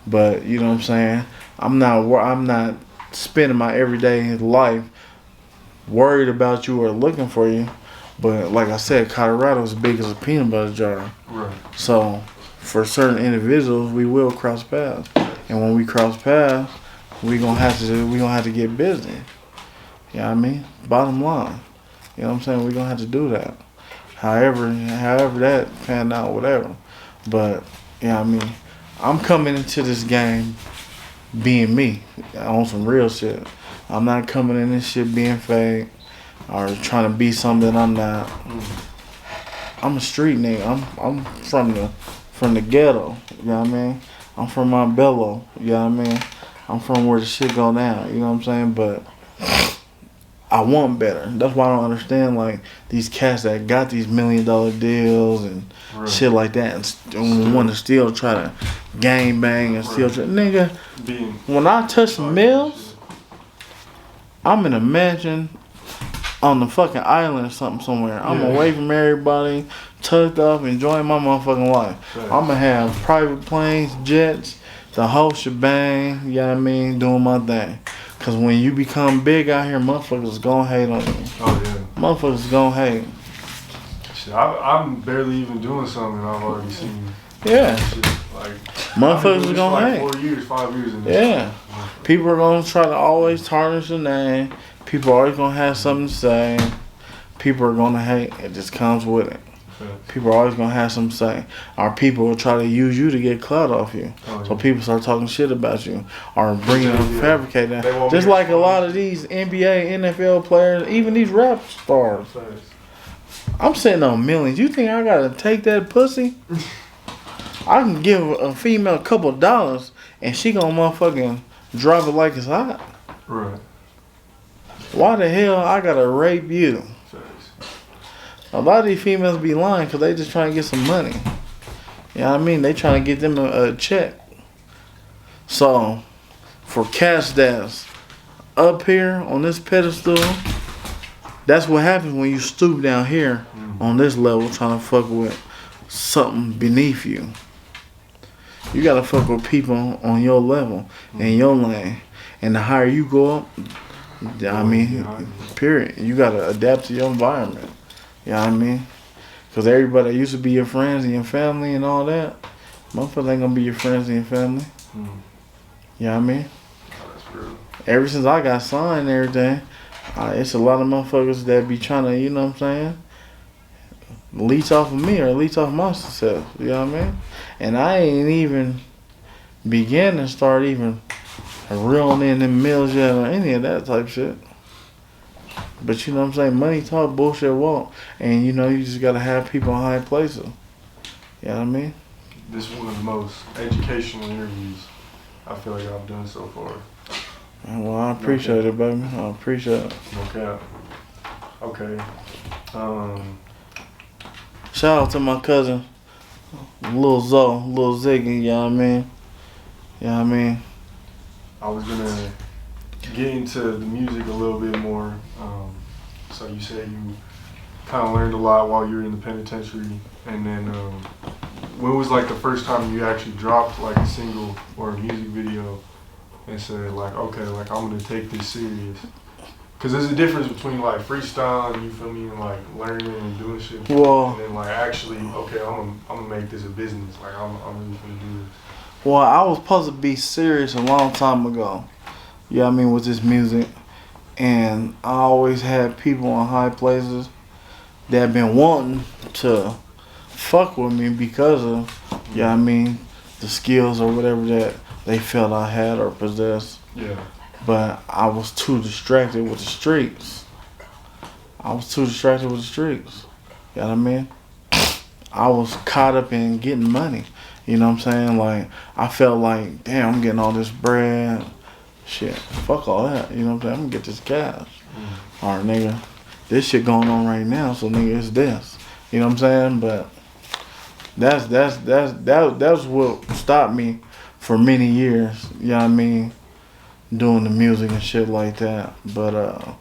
But you know what I'm saying? I'm not spending my everyday life worried about you or looking for you. But like I said, Colorado's as big as a peanut butter jar. Right. So for certain individuals, we will cross paths, and when we cross paths, we gonna have to get busy. You know what I mean? Bottom line, you know what I'm saying? We gonna have to do that. However that pan out, whatever. But you know what I mean? I'm coming into this game being me on some real shit. I'm not coming in this shit being fake or trying to be something that I'm not. I'm a street nigga. I'm from the ghetto. You know what I mean? I'm from Montbello. You know what I mean? I'm from where the shit go down. You know what I'm saying? But I want better. That's why I don't understand like these cats that got these $1 million deals and shit like that, and want to still try to gang bang and still try. Nigga, when I touch the mills, I'm in a mansion on the fucking island or something somewhere. I'm away from everybody, tucked up, enjoying my motherfucking life. I'm gonna have private planes, jets, the whole shebang. You know what I mean? Doing my thing. Cause when you become big out here, motherfuckers gon' hate on you. Oh yeah. Motherfuckers gon' hate. Shit, I'm barely even doing something I've already seen. Yeah. Shit, like motherfuckers gonna hate. 4 years, 5 years in this. Yeah. People are gonna try to always tarnish the name. People are always gonna have something to say. People are gonna hate. It just comes with it. People are always gonna have something to say. Or people will try to use you to get clout off you. So people start talking shit about you or bringing up, fabricating. Just like a lot of these NBA, NFL players, even these rap stars. I'm sitting on millions. You think I gotta take that pussy? I can give a female a couple dollars and she gonna motherfucking drop it like it's hot. Right. Why the hell I gotta rape you? A lot of these females be lying because they just trying to get some money. You know what I mean? They trying to get them a check. So, for cats that's up here on this pedestal, that's what happens when you stoop down here on this level trying to fuck with something beneath you. You gotta fuck with people on your level, in your lane. And the higher you go up, I mean, period. You gotta adapt to your environment. You know what I mean? Because everybody that used to be your friends and your family and all that, motherfuckers ain't gonna be your friends and your family. You know what I mean? That's real. Ever since I got signed and everything, it's a lot of motherfuckers that be trying to, you know what I'm saying, leech off of me or leech off my success. You know what I mean? And I ain't even begin to start even reeling in them mills yet or any of that type shit. But you know what I'm saying? Money talk, bullshit walk. And you know, you just gotta have people in high places. You know what I mean? This is one of the most educational interviews I feel like I've done so far. Well, I appreciate it, baby. I appreciate it. No cap. Okay. Shout out to my cousin, Lil Zoe, Lil Ziggy, you know what I mean? You know what I mean? I was gonna get into the music a little bit more. So you said you kind of learned a lot while you were in the penitentiary, and then when was like the first time you actually dropped like a single or a music video and said like, okay, like I'm gonna take this serious? Because there's a difference between like freestyle, you feel me, and like learning and doing shit, and then like actually, okay, I'm gonna make this a business. Like I'm really gonna do this. Well, I was supposed to be serious a long time ago. You know what I mean, with this music. And I always had people in high places that been wanting to fuck with me because of, you know what I mean, the skills or whatever that they felt I had or possessed. Yeah. But I was too distracted with the streets. You know what I mean? I was caught up in getting money. You know what I'm saying? Like, I felt like, damn, I'm getting all this bread. Shit, fuck all that. You know what I'm saying? I'm gonna get this cash. Alright, nigga, this shit going on right now, so nigga, it's this. You know what I'm saying? But that's what stopped me for many years. You know what I mean? Doing the music and shit like that. But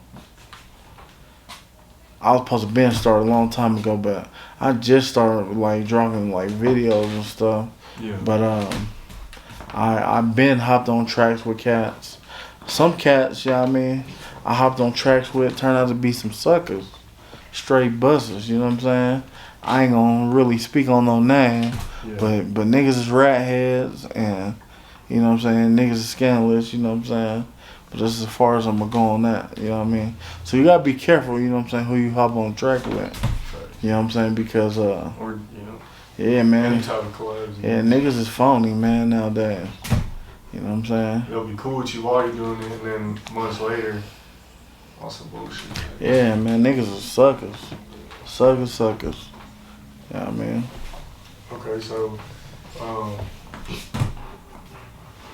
I was supposed to been started a long time ago, but I just started like dropping like videos and stuff. Yeah. But I've been hopped on tracks with cats. Some cats, you know what I mean, I hopped on tracks with, turned out to be some suckers. Straight busters, you know what I'm saying? I ain't gonna really speak on no name, Yeah. but niggas is rat heads and, you know what I'm saying, niggas is scandalous, you know what I'm saying? But this is as far as I'm gonna go on that, you know what I mean? So you gotta be careful, you know what I'm saying, who you hop on track with. You know what I'm saying? Because, or, you know, yeah, man. any type of collabs. Yeah, niggas is phony, man, nowadays. You know what I'm saying? They'll be cool with you while you're doing it, and then months later, on some bullshit. Yeah, man, niggas is suckers. Suckers. You know what I mean? Okay, so,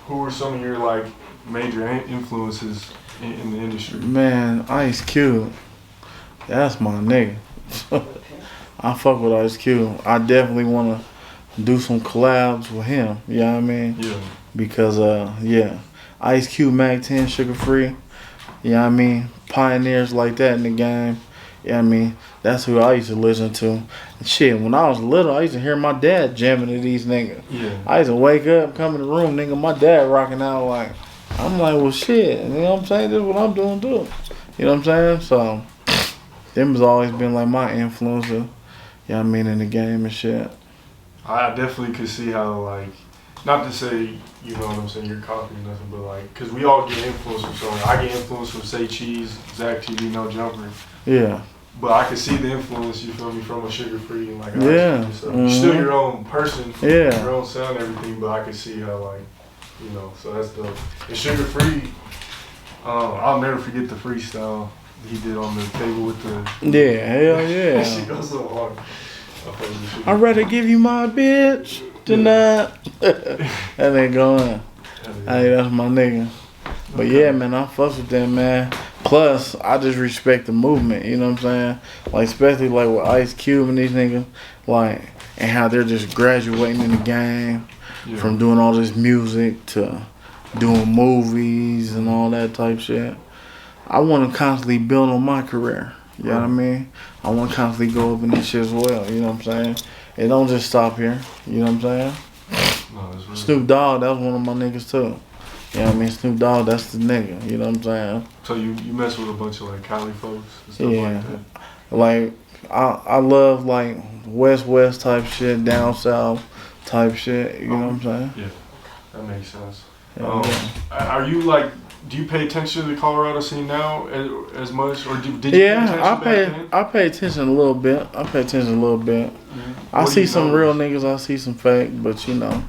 who were some of your, like, major influences in the industry? Man, Ice Cube. That's my nigga. I fuck with Ice Cube. I definitely want to do some collabs with him. You know what I mean? Yeah. Because, yeah. Ice Cube, Mac 10, Sugar Free. You know what I mean? Pioneers like that in the game. You know what I mean? That's who I used to listen to. And shit, when I was little, I used to hear my dad jamming to these niggas. Yeah. I used to wake up, come in the room, nigga, my dad rocking out like, I'm like, well, shit. You know what I'm saying? This is what I'm doing, too. You know what I'm saying? So, them has always been like my influencer. You know what I mean? In the game and shit. I definitely could see how, like, not to say, you know what I'm saying, you're copying nothing, but, like, because we all get influenced from something. I get influenced from Say Cheese, Zach TV, No Jumper. Yeah. But I could see the influence, you feel me, from a Sugar Free and, like, yeah. You're still your own person, yeah. your own sound, everything, but I could see how, like, you know, so that's dope. And Sugar Free, I'll never forget the freestyle he did on the table with the... Yeah, hell yeah. That shit goes so hard. I'd rather give you my bitch than not. That ain't going. Hey, that's my nigga. But yeah, man, I fuck with that, man. Plus, I just respect the movement, you know what I'm saying? Like, especially like with Ice Cube and these niggas, like, and how they're just graduating in the game from doing all this music to doing movies and all that type shit. I want to constantly build on my career. You know what I mean? I want to constantly go up in this shit as well. You know what I'm saying? It don't just stop here. You know what I'm saying? No, that's really Snoop Dogg, that was one of my niggas too. You know what I mean? Snoop Dogg, that's the nigga. You know what I'm saying? So you mess with a bunch of like Cali folks and stuff like that? Like, I love like West type shit, down south type shit. You know what I'm saying? Yeah, that makes sense. Yeah. Are you like, do you pay attention to the Colorado scene now as much, or did you I pay attention a little bit. Mm-hmm. I see some real niggas, I see some fake, but you know.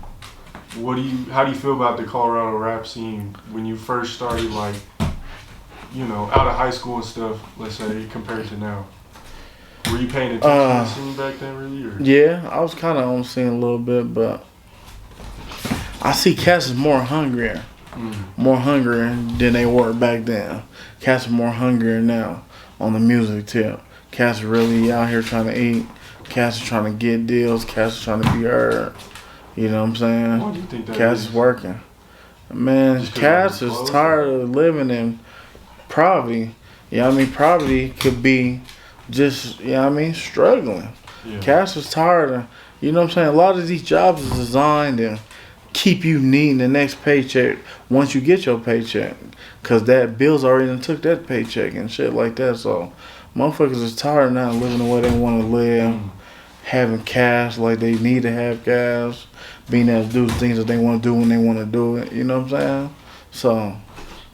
How do you feel about the Colorado rap scene when you first started, like, you know, out of high school and stuff, let's say, compared to now? Were you paying attention to the scene back then, really? Or? Yeah, I was kind of on the scene a little bit, but I see cats is more hungrier than they were back then. Cats are more hungrier now on the music tip. Cats are really out here trying to eat. Cats are trying to get deals. Cats are trying to be heard. You know what I'm saying? Why do you think that Cats is working. Man, Cats is tired of living in poverty. You know what I mean? Poverty could be just, you know what I mean, struggling. Yeah. Cats is tired of, you know what I'm saying? A lot of these jobs is designed to keep you needing the next paycheck once you get your paycheck. Because that bills already done took that paycheck and shit like that. So, motherfuckers is tired now of living the way they want to live. Having cash like they need to have cash. Being able to do the things that they want to do when they want to do it. You know what I'm saying? So,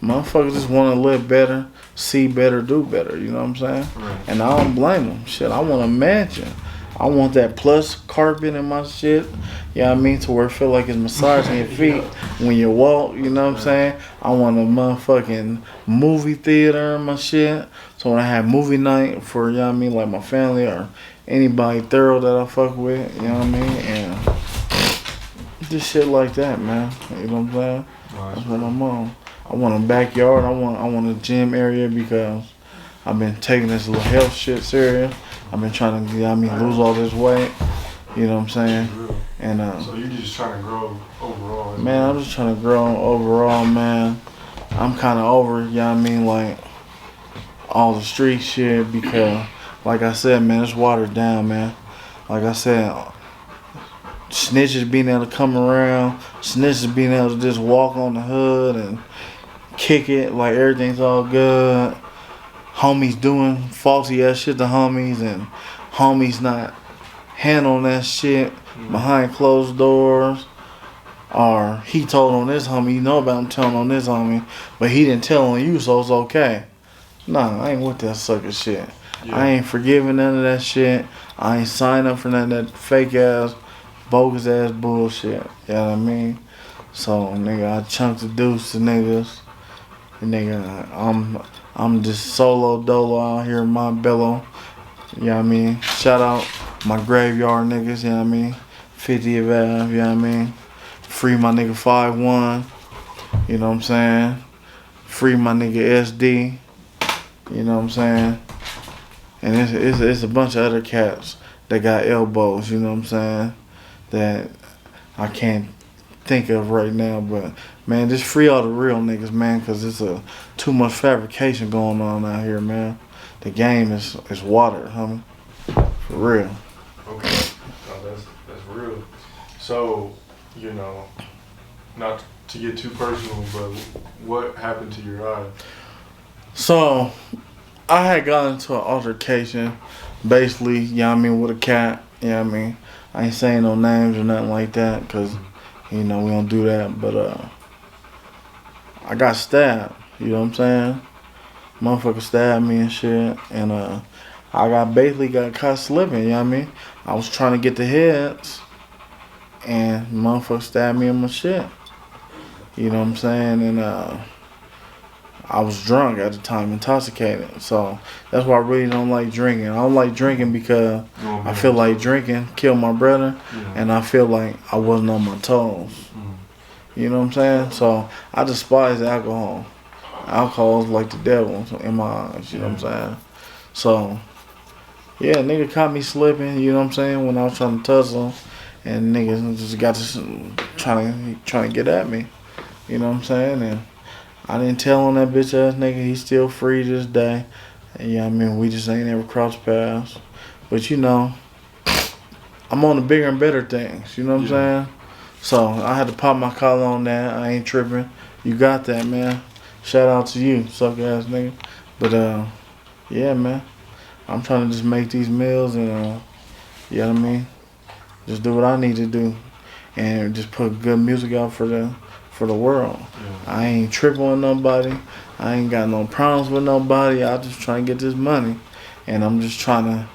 motherfuckers just want to live better, see better, do better. You know what I'm saying? Right. And I don't blame them. Shit, I want a mansion. I want that plush carpet in my shit. You know what I mean? To where it feel like it's massaging your feet when you walk. You know what I'm saying? I want a motherfucking movie theater in my shit. So when I have movie night for, you know what I mean, like my family or anybody thorough that I fuck with, you know what I mean? And just shit like that, man. You know what I'm saying? That's what I'm on. I want a backyard. I want a gym area because I've been taking this little health shit serious. I've been trying to, you know what I mean, lose all this weight. You know what I'm saying? And so you're just trying to grow overall? Man, I'm just trying to grow overall, man. I'm kind of over, you know what I mean, like all the street shit because like I said, man, it's watered down, man. Like I said, snitches being able to come around, snitches being able to just walk on the hood and kick it like everything's all good. Homies doing faulty ass shit to homies and homies not handling that shit behind closed doors. Or he told on this homie, you know about him telling on this homie, but he didn't tell on you, so it's okay. Nah, I ain't with that sucker shit. Yeah. I ain't forgiving none of that shit. I ain't signing up for none of that fake ass, bogus ass bullshit. You know what I mean? So, nigga, I chunked the deuce to niggas. Nigga, I'm just solo dolo out here in Montbello. You know what I mean? Shout out my graveyard niggas, you know what I mean? 50th Ave, you know what I mean? Free my nigga 5-1, you know what I'm saying? Free my nigga SD, you know what I'm saying? And it's a bunch of other cats that got elbows, you know what I'm saying? That I can't think of right now, but man, just free all the real niggas, man, because it's too much fabrication going on out here, man. The game is water, homie, for real. Okay, that's real. So, you know, not to get too personal, but what happened to your eye? So, I had got into an altercation, basically, you know what I mean, with a cat, you know what I mean. I ain't saying no names or nothing like that, because, you know, we don't do that, but I got stabbed, you know what I'm saying? Motherfucker stabbed me and shit, and I basically got caught slipping, you know what I mean? I was trying to get the heads, and motherfucker stabbed me in my shit. You know what I'm saying? And I was drunk at the time, intoxicated. So that's why I really don't like drinking. I don't like drinking because I feel like drinking killed my brother, and I feel like I wasn't on my toes. You know what I'm saying? So I despise alcohol. Alcohol is like the devil in my eyes, you know what I'm saying? So, yeah, nigga caught me slipping, you know what I'm saying, when I was trying to tussle, and niggas just got to trying to get at me, you know what I'm saying? And I didn't tell on that bitch ass nigga, he's still free to this day. And yeah, I mean, we just ain't ever crossed paths. But you know, I'm on the bigger and better things, you know what I'm saying? So I had to pop my collar on that. I ain't tripping. You got that, man. Shout out to you, suck ass nigga. But yeah, man. I'm trying to just make these meals and you know what I mean? Just do what I need to do. And just put good music out for the world. I ain't tripping on nobody. I ain't got no problems with nobody. I just trying to get this money. And I'm just trying to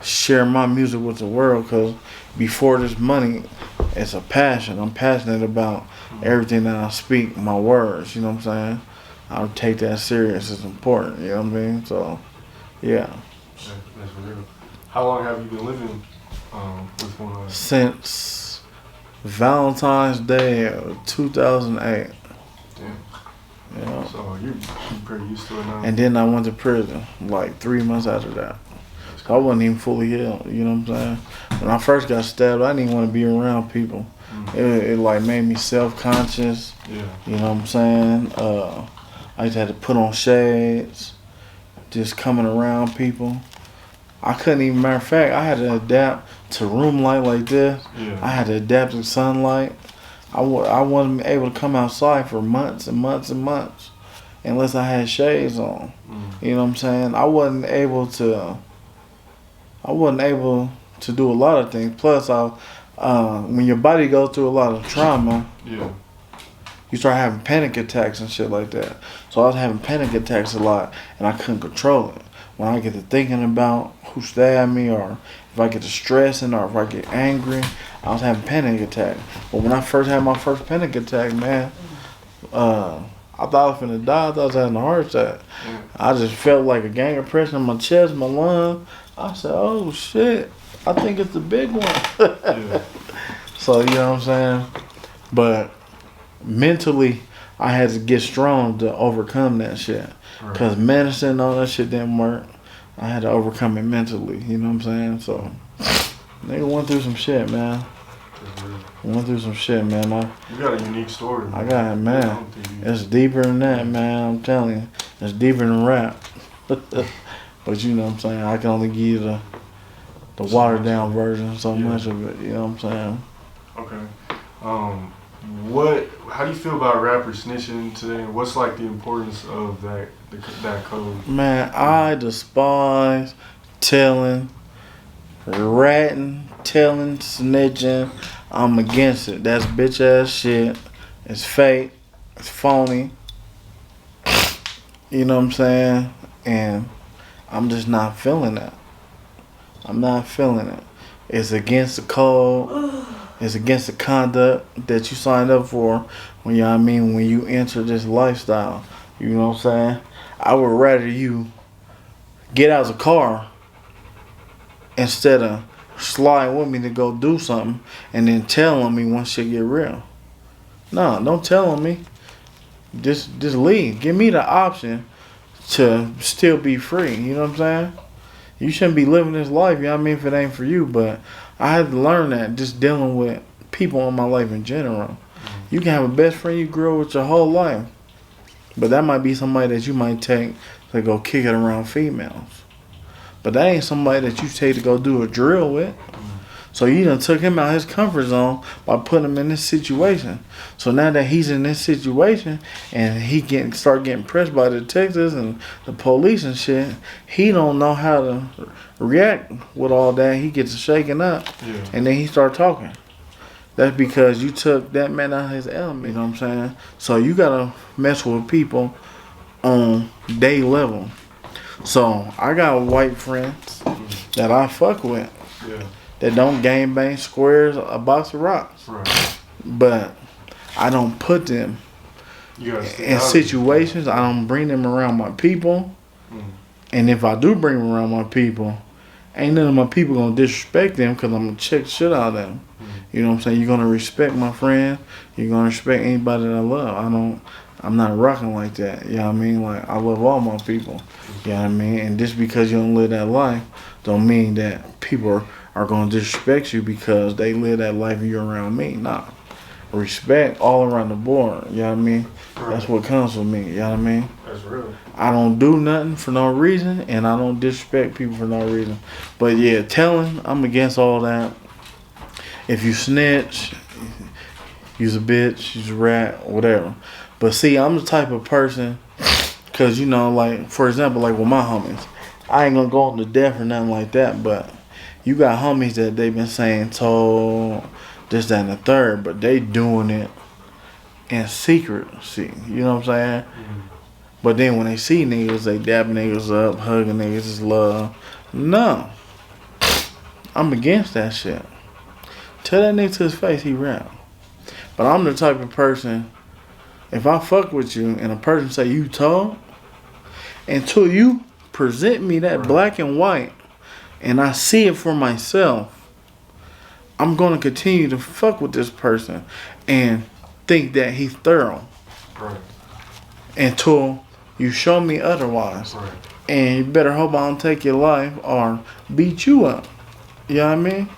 share my music with the world, because before this money, it's a passion. I'm passionate about everything that I speak, my words, you know what I'm saying? I would take that serious. It's important, you know what I mean? So, yeah. That's real. How long have you been living with one another? Since Valentine's Day of 2008. Damn. Yeah. So you're pretty used to it now. And then I went to prison like 3 months after that. So I wasn't even fully healed, you know what I'm saying? When I first got stabbed, I didn't even want to be around people. It like made me self-conscious. Yeah. You know what I'm saying? I just had to put on shades, just coming around people. I couldn't even, matter of fact, I had to adapt to room light like this. Yeah. I had to adapt to sunlight. I wasn't able to come outside for months and months and months unless I had shades on. You know what I'm saying? I wasn't able to do a lot of things. Plus, when your body goes through a lot of trauma, you start having panic attacks and shit like that. So I was having panic attacks a lot, and I couldn't control it. When I get to thinking about who stabbed me, or if I get to stressing, or if I get angry, I was having panic attacks. But when I first had my first panic attack, man, I thought I was finna die. I thought I was having a heart attack. I just felt like a gang of pressure in my chest, my lung. I said, oh shit, I think it's the big one. So, you know what I'm saying? But mentally, I had to get strong to overcome that shit. Because medicine and all that shit didn't work. I had to overcome it mentally, you know what I'm saying? So, nigga went through some shit, man. Went through some shit, man. You got a unique story, man. I got it, man. It's deeper than that, man. I'm telling you. It's deeper than rap. But you know what I'm saying? I can only give you the watered down version, so much of it. You know what I'm saying? Okay. How do you feel about rappers snitching today? What's like the importance of that code? Man, I despise telling, ratting, telling, snitching. I'm against it. That's bitch ass shit. It's fake. It's phony. You know what I'm saying? And I'm just not feeling that. I'm not feeling it. It's against the code. It's against the conduct that you signed up for when when you enter this lifestyle. You know what I'm saying? I would rather you get out of the car instead of sliding with me to go do something and then telling me once shit get real. No, don't tell on me. Just leave. Give me the option to still be free. You know what I'm saying? You shouldn't be living this life, you know what I mean, if it ain't for you. But I had to learn that just dealing with people in my life in general. You can have a best friend you grew up with your whole life, but that might be somebody that you might take to go kick it around females. But that ain't somebody that you take to go do a drill with. So you done took him out his comfort zone by putting him in this situation. So now that he's in this situation and he start getting pressed by the detectives and the police and shit, he don't know how to react with all that. He gets shaken up, and then he start talking. That's because you took that man out of his element. You know what I'm saying? So you gotta mess with people on day level. So I got white friends that I fuck with. Yeah. That don't gang bang squares a box of rocks. Right. But I don't put them in situations. I don't bring them around my people. And if I do bring them around my people, ain't none of my people gonna disrespect them because I'm gonna check shit out of them. You know what I'm saying? You're gonna respect my friend. You're gonna respect anybody that I love. I'm not rocking like that. You know what I mean? Like, I love all my people. You know what I mean? And just because you don't live that life don't mean that people are going to disrespect you because they live that life and you're around me. Nah. Respect all around the board. You know what I mean? Right. That's what comes with me. You know what I mean? That's real. I don't do nothing for no reason, and I don't disrespect people for no reason. But yeah, telling, I'm against all that. If you snitch, you's a bitch, you's a rat, whatever. But see, I'm the type of person, because, you know, like, for example, like with my homies, I ain't going to go on to death or nothing like that, but you got homies that they been saying, told, this, that, and the third, but they doing it in secrecy. You know what I'm saying? Mm-hmm. But then when they see niggas, they dapping niggas up, hugging niggas, just love. No. I'm against that shit. Tell that nigga to his face he rap. But I'm the type of person, if I fuck with you and a person say you told, until you present me that black and white, and I see it for myself, I'm going to continue to fuck with this person and think that he's thorough. Right. Until you show me otherwise. Right. And you better hope I don't take your life or beat you up. You know what I mean?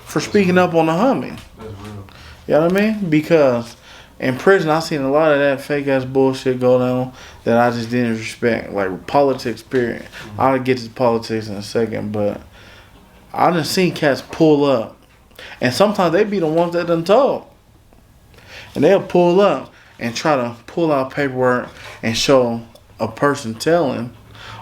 For speaking up on a homie. That's real. You know what I mean? Because in prison, I seen a lot of that fake ass bullshit go down that I just didn't respect. Like politics, period. Mm-hmm. I'll get to politics in a second, but I done seen cats pull up. And sometimes they be the ones that done told. And they'll pull up and try to pull out paperwork and show a person telling.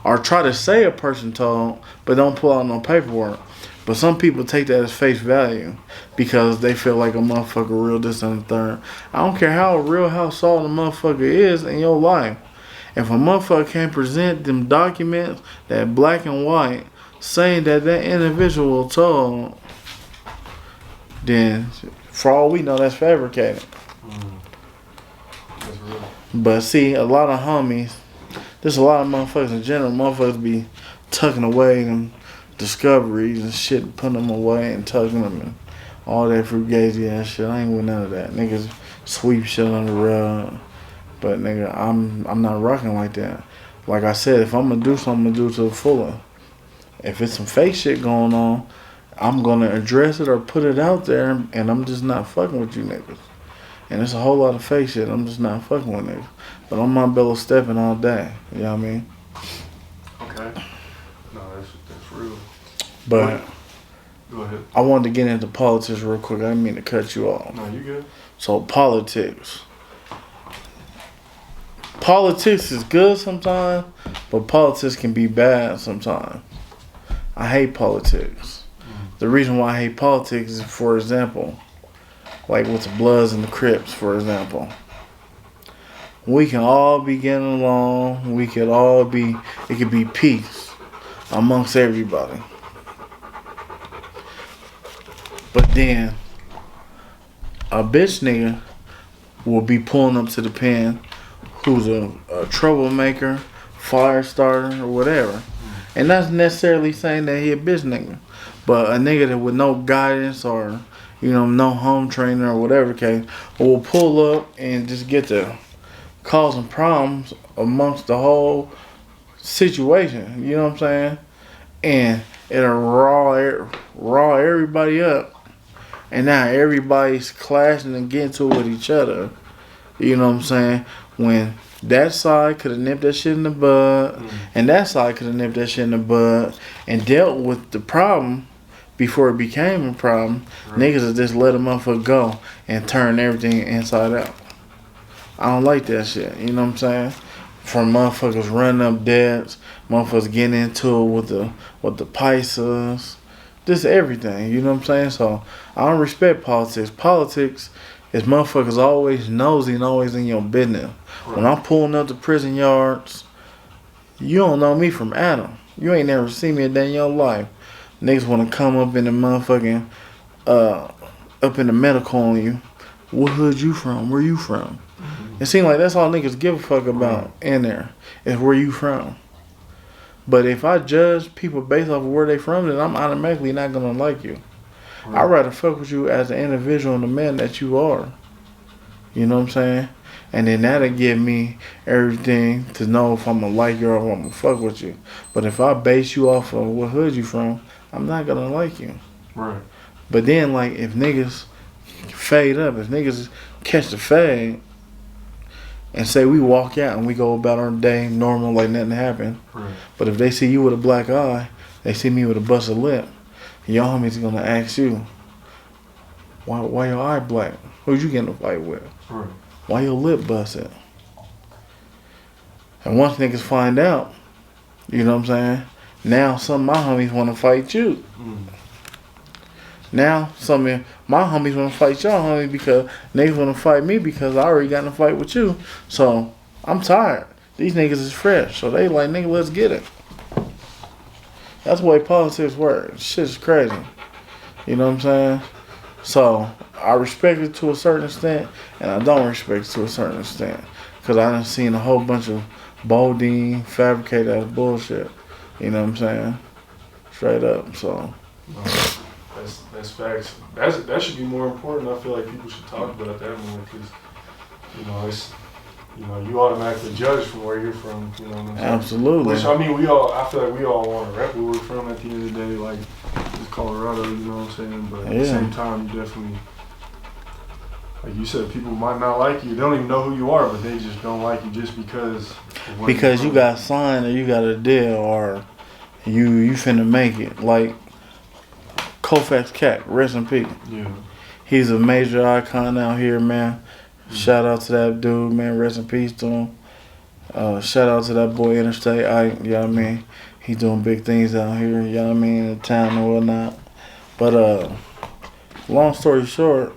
Or try to say a person told, but don't pull out no paperwork. But some people take that as face value because they feel like a motherfucker real this and the third. I don't care how real, how solid a motherfucker is in your life. If a motherfucker can't present them documents that black and white saying that individual told, then for all we know, that's fabricated. That's real. But see, a lot of homies, there's a lot of motherfuckers in general, motherfuckers be tucking away them discoveries and shit, putting them away and tucking them and all that fugazi ass shit. I ain't with none of that. Niggas sweep shit on the rug. But nigga, I'm not rocking like that. Like I said, if I'm gonna do something, I'm gonna do it to the fuller. If it's some fake shit going on, I'm gonna address it or put it out there, and I'm just not fucking with you niggas. And it's a whole lot of fake shit. I'm just not fucking with niggas. But I'm Montbello stepping all day. You know what I mean? Okay. But go ahead. I wanted to get into politics real quick. I didn't mean to cut you off. No, you good. So politics. Politics is good sometimes, but politics can be bad sometimes. I hate politics. The reason why I hate politics is, for example, like with the Bloods and the Crips, for example. We can all be getting along. It could be peace amongst everybody. But then, a bitch nigga will be pulling up to the pen who's a troublemaker, fire starter, or whatever. And that's necessarily saying that he a bitch nigga. But a nigga that with no guidance or, no home trainer or whatever case, will pull up and just get to causing problems amongst the whole situation. You know what I'm saying? And it'll raw everybody up. And now everybody's clashing and getting to it with each other. You know what I'm saying? When that side could have nipped that shit in the bud, and that side could have nipped that shit in the bud, and dealt with the problem before it became a problem. Right. Niggas will just let a motherfucker go and turn everything inside out. I don't like that shit. You know what I'm saying? From motherfuckers running up debts, motherfuckers getting into it with the Pisces, just everything. You know what I'm saying? So I don't respect politics. Politics is motherfuckers always nosy and always in your business. Right. When I'm pulling up the prison yards, you don't know me from Adam. You ain't never seen me a day in your life. Niggas want to come up in the motherfucking, up in the medical on you. What hood you from? Where you from? Mm-hmm. It seems like that's all niggas give a fuck about in there, is where you from. But if I judge people based off of where they from, then I'm automatically not going to like you. Right. I'd rather fuck with you as an individual and the man that you are. You know what I'm saying? And then that'll give me everything to know if I'm going to like you or if I'm going to fuck with you. But if I base you off of what hood you from, I'm not going to like you. Right. But then, like, if niggas fade up, if niggas catch the fade and say we walk out and we go about our day normal like nothing happened. Right. But if they see you with a black eye, they see me with a busted lip, your homies going to ask you, why your eye black? Who'd you get in a fight with? Right. Why your lip busted? And once niggas find out, you know what I'm saying? Now some of my homies want to fight you. Now some of my homies want to fight y'all homies because niggas want to fight me because I already got in a fight with you. So I'm tired. These niggas is fresh. So they like, nigga, let's get it. That's the way politics works. Shit's crazy. You know what I'm saying? So I respect it to a certain extent, and I don't respect it to a certain extent. Because I done seen a whole bunch of bolding, fabricated ass bullshit. You know what I'm saying? Straight up, so. That's facts. That should be more important. I feel like people should talk about that more because, it's, you automatically judge from where you're from. You know what I'm saying? Absolutely. Which, I feel like we all want to rep where we're from at the end of the day, like, it's Colorado, you know what I'm saying? But at the same time, you definitely, like you said, people might not like you. They don't even know who you are, but they just don't like you just because. Because you got signed or you got a deal or you finna make it. Like Koufax Cat, rest in peace. Yeah. He's a major icon out here, man. Mm-hmm. Shout out to that dude, man. Rest in peace to him. Shout out to that boy Interstate Ike, you know what I mean? He doing big things out here, you know what I mean, in the town and whatnot. But long story short,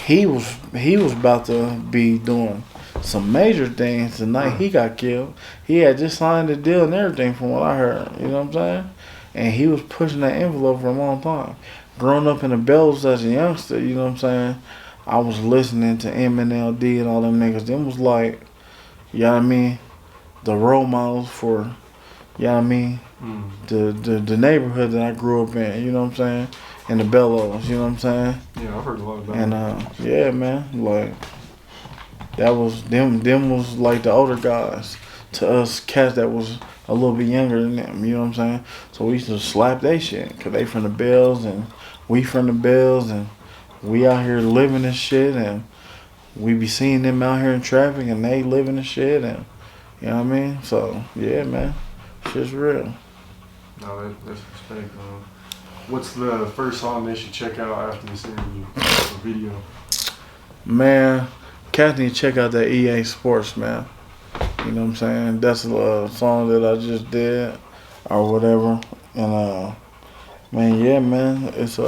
he was about to be doing some major things the night he got killed. He had just signed the deal and everything from what I heard, you know what I'm saying? And he was pushing that envelope for a long time. Growing up in the Bells as a youngster, you know what I'm saying? I was listening to MNLD and all them niggas. Them was like, you know what I mean, the role models for, you know what I mean, the neighborhood that I grew up in, you know what I'm saying? And the Bellows, you know what I'm saying? Yeah, I've heard a lot about that. And yeah, man, like, that was, them was like the older guys to us cats that was a little bit younger than them, you know what I'm saying? So we used to slap they shit, because they from the Bells and we from the Bells and we out here living this shit and we be seeing them out here in traffic and they living the shit and, you know what I mean? So, yeah, man, shit's real. No, that's respect. What's the first song they should check out after this interview or video? Man, cats need to check out that EA Sports, man. You know what I'm saying? That's a song that I just did or whatever. And man, yeah, man, it's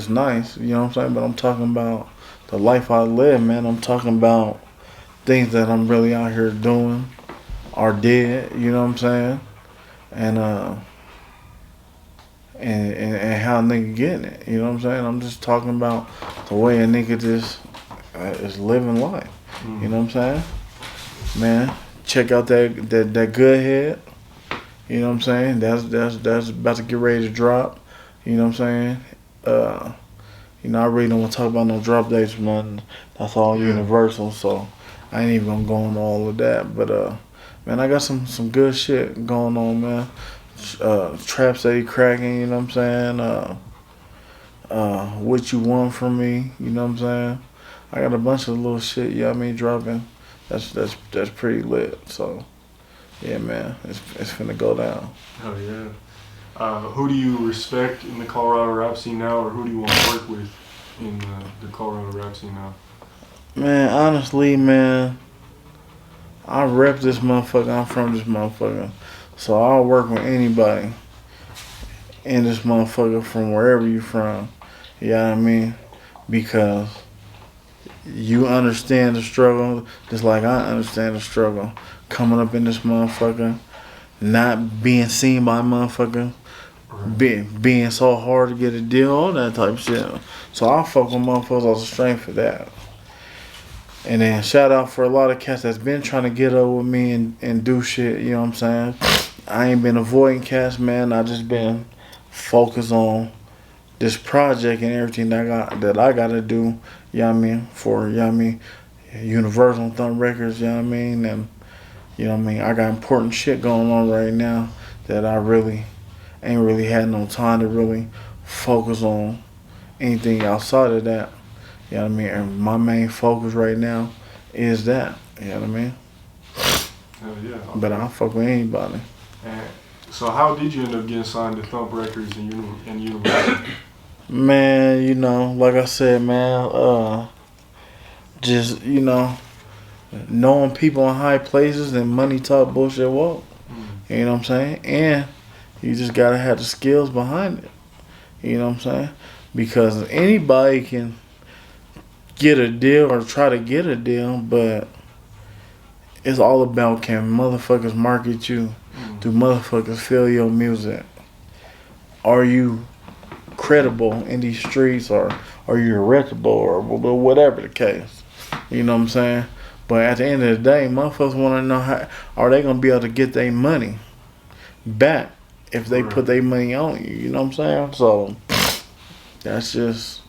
nice. You know what I'm saying? But I'm talking about the life I live, man. I'm talking about things that I'm really out here doing or did. You know what I'm saying? And and how a nigga getting it. You know what I'm saying? I'm just talking about the way a nigga just is living life. You know what I'm saying? Man, check out that good head. You know what I'm saying? That's about to get ready to drop. You know what I'm saying? I really don't want to talk about no drop dates or nothing. That's all universal, so I ain't even gonna go into all of that. But man, I got some good shit going on, man. Trap City cracking, you know what I'm saying? What you want from me, you know what I'm saying? I got a bunch of little shit, you know what I mean, dropping. That's pretty lit. So yeah, man, it's finna go down. Oh yeah. Who do you respect in the Colorado rap scene now, or who do you want to work with in the Colorado rap scene now? Man, honestly, man, I rep this motherfucker. I'm from this motherfucker. So I'll work with anybody in this motherfucker from wherever you from. You know what I mean? Because you understand the struggle just like I understand the struggle. Coming up in this motherfucker, not being seen by motherfucker, being so hard to get a deal, all that type of shit. So I fuck with motherfuckers on the strength for that. And then shout out for a lot of cats that's been trying to get up with me and do shit, you know what I'm saying? I ain't been avoiding cats, man. I just been focused on this project and everything that I gotta do, you know what I mean, for, you know what I mean, Universal Thump Records, you know what I mean? And you know what I mean, I got important shit going on right now that I really ain't really had no time to really focus on anything outside of that. You know what I mean? And my main focus right now is that. You know what I mean? Hell yeah. Okay. But I'll fuck with anybody. And so how did you end up getting signed to Thump Records and Universal? Man, you know, like I said, man, just, you know, knowing people in high places and money talk bullshit walk. You know what I'm saying? And you just gotta have the skills behind it. You know what I'm saying? Because anybody can get a deal or try to get a deal, but it's all about can motherfuckers market you? Do motherfuckers feel your music? Are you credible in these streets, or are you reputable, or whatever the case? You know what I'm saying? But at the end of the day, motherfuckers want to know how are they gonna be able to get their money back if they put their money on you. You know what I'm saying? So that's just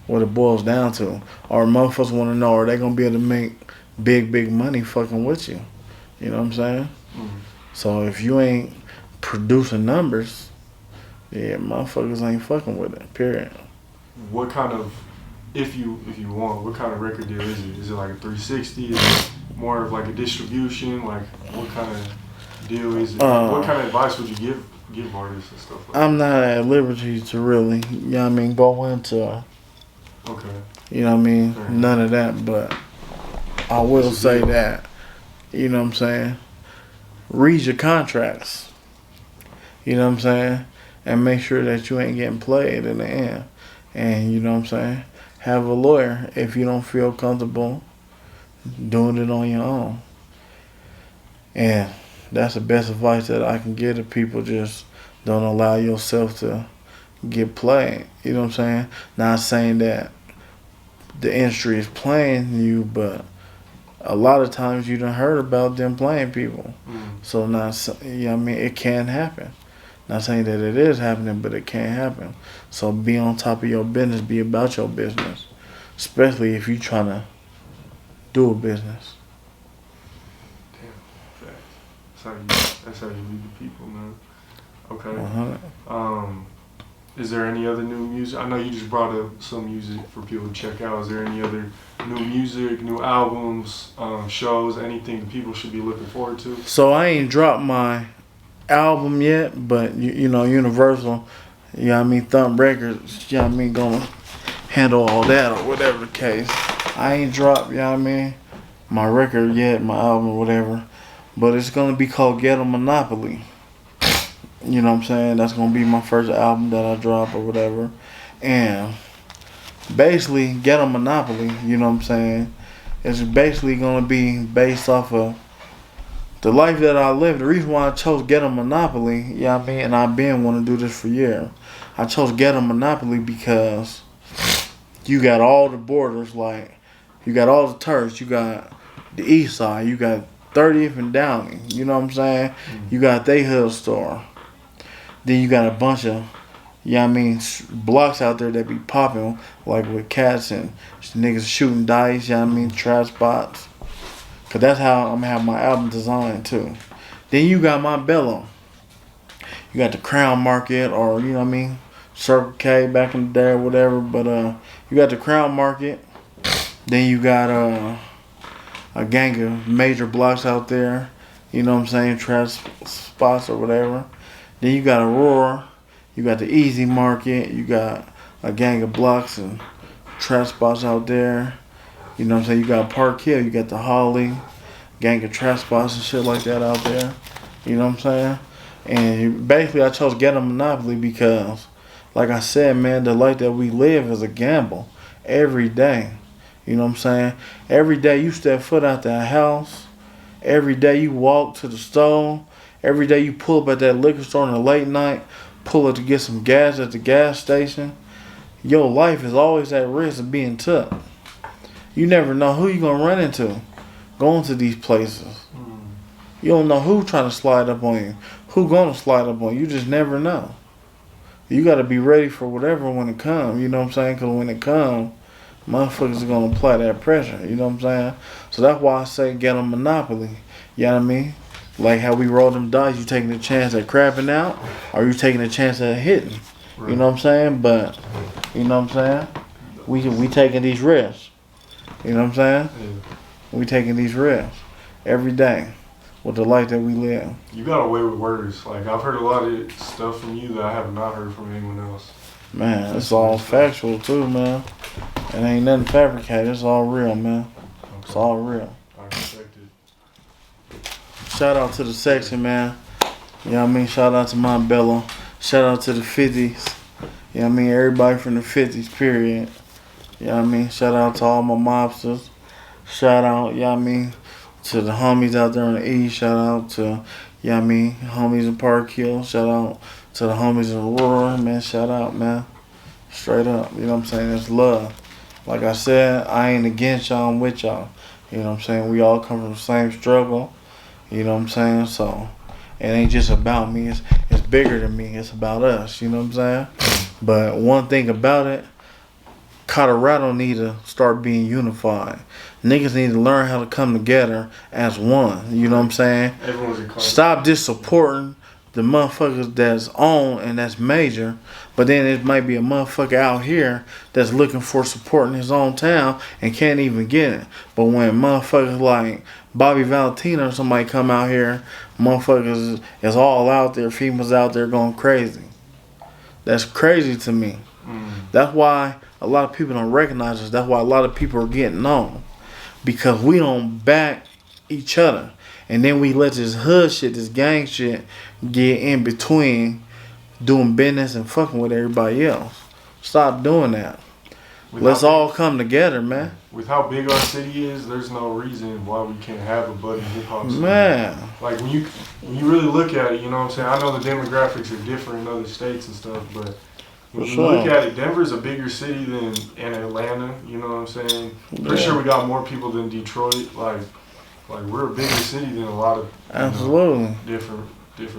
what it boils down to. Or motherfuckers want to know are they gonna be able to make big money fucking with you? You know what I'm saying? So if you ain't producing numbers, yeah, motherfuckers ain't fucking with it. Period. What kind of, if you want, what kind of record deal is it? Is it like a 360? Is it more of like a distribution? Like what kind of deal is it? What kind of advice would you give artists and stuff like that? I'm not at liberty to really, you know what I mean, go into, you know what I mean, none of that. But I will say that, you know what I'm saying, read your contracts. You know what I'm saying? And make sure that you ain't getting played in the end. And you know what I'm saying? Have a lawyer if you don't feel comfortable doing it on your own. And that's the best advice that I can give to people. Just don't allow yourself to get played. You know what I'm saying? Not saying that the industry is playing you, but a lot of times you done heard about them playing people. So not, you know what I mean? It can happen. Not saying that it is happening, but it can happen. So be on top of your business. Be about your business. Especially if you trying to do a business. Damn, facts. That's how you lead the people, man. Okay. 100. is there any other new music? I know you just brought up some music for people to check out. Is there any other new music, new albums, shows, anything that people should be looking forward to? So I ain't dropped my album yet, but you know, Universal, you know what I mean, Thump Records, you know what I mean, gonna handle all that or whatever the case. I ain't dropped, you know what I mean, my record yet, my album or whatever, but it's gonna be called Ghetto Monopoly. You know what I'm saying? That's gonna be my first album that I drop or whatever. And basically, Ghetto Monopoly, you know what I'm saying? It's basically gonna be based off of the life that I live. The reason why I chose Ghetto Monopoly, you know what I mean, and I've been wanting to do this for years. I chose Ghetto Monopoly because you got all the borders, like you got all the turfs, you got the east side, you got 30th and Downey, you know what I'm saying? You got they hood store. Then you got a bunch of, you know what I mean, blocks out there that be popping, like with cats and niggas shooting dice, you know what I mean, trap spots. Cause that's how I'm gonna have my album designed too. Then you got Montbello. You got the Crown Market, or you know what I mean, Circle K back in the day or whatever. But you got the Crown Market. Then you got a gang of major blocks out there. You know what I'm saying, trap spots or whatever. Then you got Aurora, you got the Easy Market, you got a gang of blocks and trap spots out there. You know what I'm saying? You got Park Hill, you got the Holly, gang of trap spots and shit like that out there. You know what I'm saying? And basically I chose Ghetto Monopoly because, like I said, man, the life that we live is a gamble every day. You know what I'm saying? Every day you step foot out that house, every day you walk to the store, every day you pull up at that liquor store in the late night, pull up to get some gas at the gas station, your life is always at risk of being took. You never know who you're going to run into going to these places. You don't know who trying to slide up on you, who going to slide up on you. You just never know. You got to be ready for whatever when it comes, you know what I'm saying? Because when it comes, motherfuckers are going to apply that pressure, you know what I'm saying? So that's why I say get a monopoly, you know what I mean? Like how we roll them dice, you taking a chance at crapping out, or you taking a chance at hitting. Right. You know what I'm saying? But, you know what I'm saying? We taking these risks. You know what I'm saying? Yeah. We taking these risks every day with the life that we live. You got away with words. Like, I've heard a lot of stuff from you that I have not heard from anyone else. Man, it's all factual too, man. It ain't nothing fabricated. It's all real, man. Okay. It's all real. I respect it. Shout out to the section, man. You know what I mean? Shout out to Montbello. Shout out to the 50s. You know what I mean? Everybody from the 50s, period. You know what I mean? Shout out to all my mobsters. Shout out, you know what I mean, to the homies out there on the East. Shout out to, you know what I mean, homies in Park Hill. Shout out to the homies in Aurora. Man, shout out, man. Straight up. You know what I'm saying? It's love. Like I said, I ain't against y'all. I'm with y'all. You know what I'm saying? We all come from the same struggle. You know what I'm saying? So it ain't just about me. It's bigger than me. It's about us. You know what I'm saying? But one thing about it, Colorado need to start being unified. Niggas need to learn how to come together as one. You know what I'm saying? Stop just supporting the motherfuckers that's on and that's major, but then it might be a motherfucker out here that's looking for support in his own town and can't even get it. But when motherfuckers like Bobby Valentino or somebody come out here, motherfuckers is all out there, females out there going crazy. That's crazy to me. That's why a lot of people don't recognize us. That's why a lot of people are getting on. Because we don't back each other. And then we let this hood shit, this gang shit, get in between doing business and fucking with everybody else. Stop doing that. Let's all come together, man. With how big our city is, there's no reason why we can't have a buddy hip hop scene. Man. Like when you really look at it, you know what I'm saying? I know the demographics are different in other states and stuff, but when you look at it, Denver's a bigger city than in Atlanta, you know what I'm saying? Pretty sure we got more people than Detroit. Like we're a bigger city than a lot of absolutely different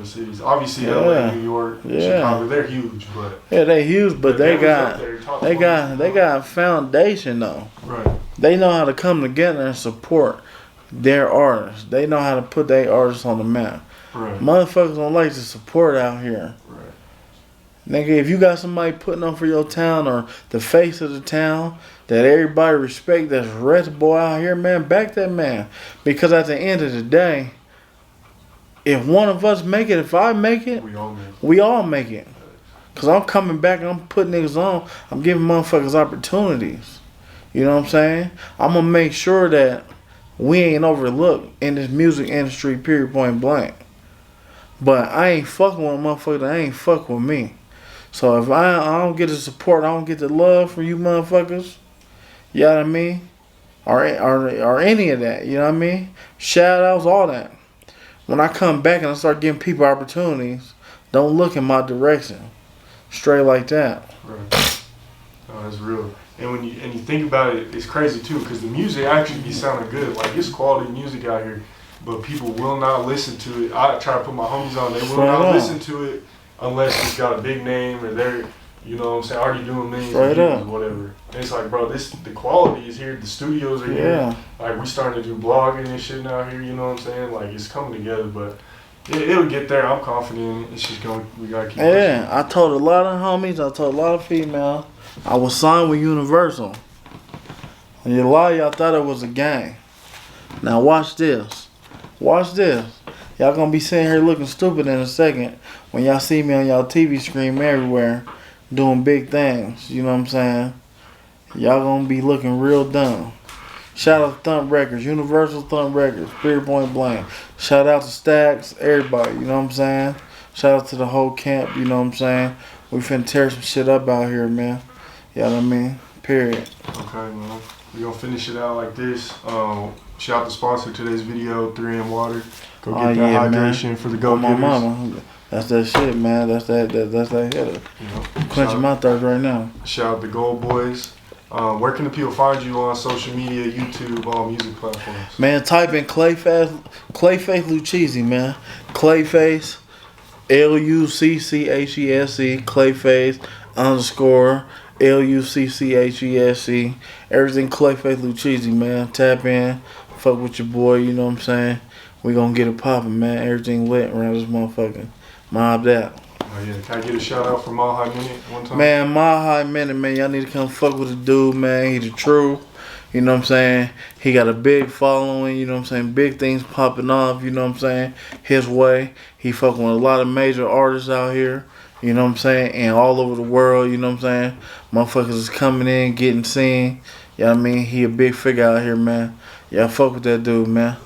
cities. Obviously LA, New York, Chicago, they're huge, but they huge, but they got a foundation though. Right. They know how to come together and support their artists. They know how to put their artists on the map. Right. Motherfuckers don't like to support out here. Right. Nigga, if you got somebody putting on for your town or the face of the town that everybody respect, that's reputable out here, man, back that man. Because at the end of the day, if one of us make it, if I make it, we all make it. Because I'm coming back and I'm putting niggas on. I'm giving motherfuckers opportunities. You know what I'm saying? I'm going to make sure that we ain't overlooked in this music industry, period, point blank. But I ain't fucking with a motherfucker that ain't fuck with me. So if I don't get the support, I don't get the love from you motherfuckers, you know what I mean? Or any of that, you know what I mean? Shout outs, all that. When I come back and I start giving people opportunities, don't look in my direction. Straight like that. Right. Oh, that's real. And when you think about it, it's crazy too, because the music actually be sounding good. Like, it's quality music out here, but people will not listen to it. I try to put my homies on, they will not listen to it unless it's got a big name or they're, you know what I'm saying, already doing millions of views or whatever. And it's like, bro, the quality is here, the studios are here. Like, we starting to do blogging and shit now here, you know what I'm saying? Like, it's coming together, but it'll get there. I'm confident. It's just we gotta keep pushing. I told a lot of homies, I told a lot of females, I was signed with Universal. And a lot of y'all thought it was a gang. Now watch this. Watch this. Y'all gonna be sitting here looking stupid in a second when y'all see me on y'all TV screen everywhere doing big things. You know what I'm saying? Y'all gonna be looking real dumb. Shout out to Thump Records, Universal Thump Records, period, point blank. Shout out to Stacks, everybody, you know what I'm saying? Shout out to the whole camp, you know what I'm saying? We finna tear some shit up out here, man. You know what I mean? Period. Okay, man. We gonna finish it out like this. Shout out to sponsor today's video, 3M Water. Go get that hydration, man, for the go-getters. My mama. That's that shit, man. That's that hitter. You know, quenching my thirst right now. Shout out to Gold Boys. Where can the people find you on social media, YouTube, all music platforms? Man, type in Clayface Lucchese, man. Clayface, Lucchese, Clayface _ Lucchese. Everything Clayface Lucchese, man. Tap in, fuck with your boy, you know what I'm saying? We gonna get it poppin', man. Everything lit around this motherfucker. Mob that. Oh yeah, can I get a shout out for Mile High Minute one time? Man, Mile High Minute, man. Y'all need to come fuck with the dude, man. He the truth. You know what I'm saying? He got a big following, you know what I'm saying? Big things popping off, you know what I'm saying? His way. He fucking with a lot of major artists out here, you know what I'm saying? And all over the world, you know what I'm saying? Motherfuckers is coming in, getting seen. You know what I mean? He a big figure out here, man. Y'all fuck with that dude, man.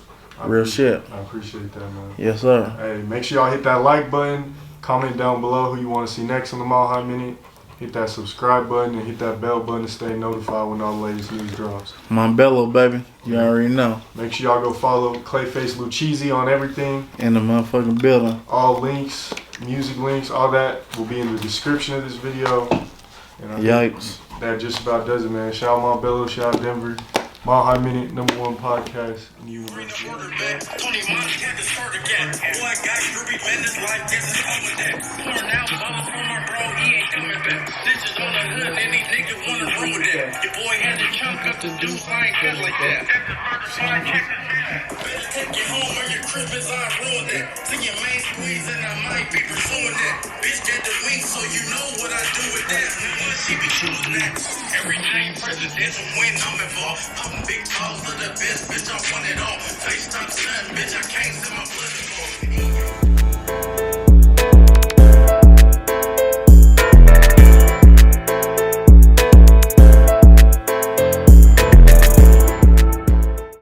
Real shit. I appreciate that, man. Yes, sir. Hey, make sure y'all hit that like button. Comment down below who you want to see next on the Mile High Minute. Hit that subscribe button and hit that bell button to stay notified when all the latest news drops. Montbello, baby. You already know. Make sure y'all go follow Clayface Lucchese on everything. In the motherfucking building. All links, music links, all that will be in the description of this video. And I Yikes. That just about does it, man. Shout out Montbello, shout out Denver. Mile High Minute, #1 podcast in the universe. Your boy had to chunk up the deuce, I ain't good like that. Better take you home or your Crips, I ruined that. See your main squeeze and I might be pursuing that. Bitch get the wings, so you know what I do with that. She be choosing that. Every night presidential when I'm involved. I'm big balls of the best, bitch, I want it all. FaceTime son, bitch, I can't send my blood involved.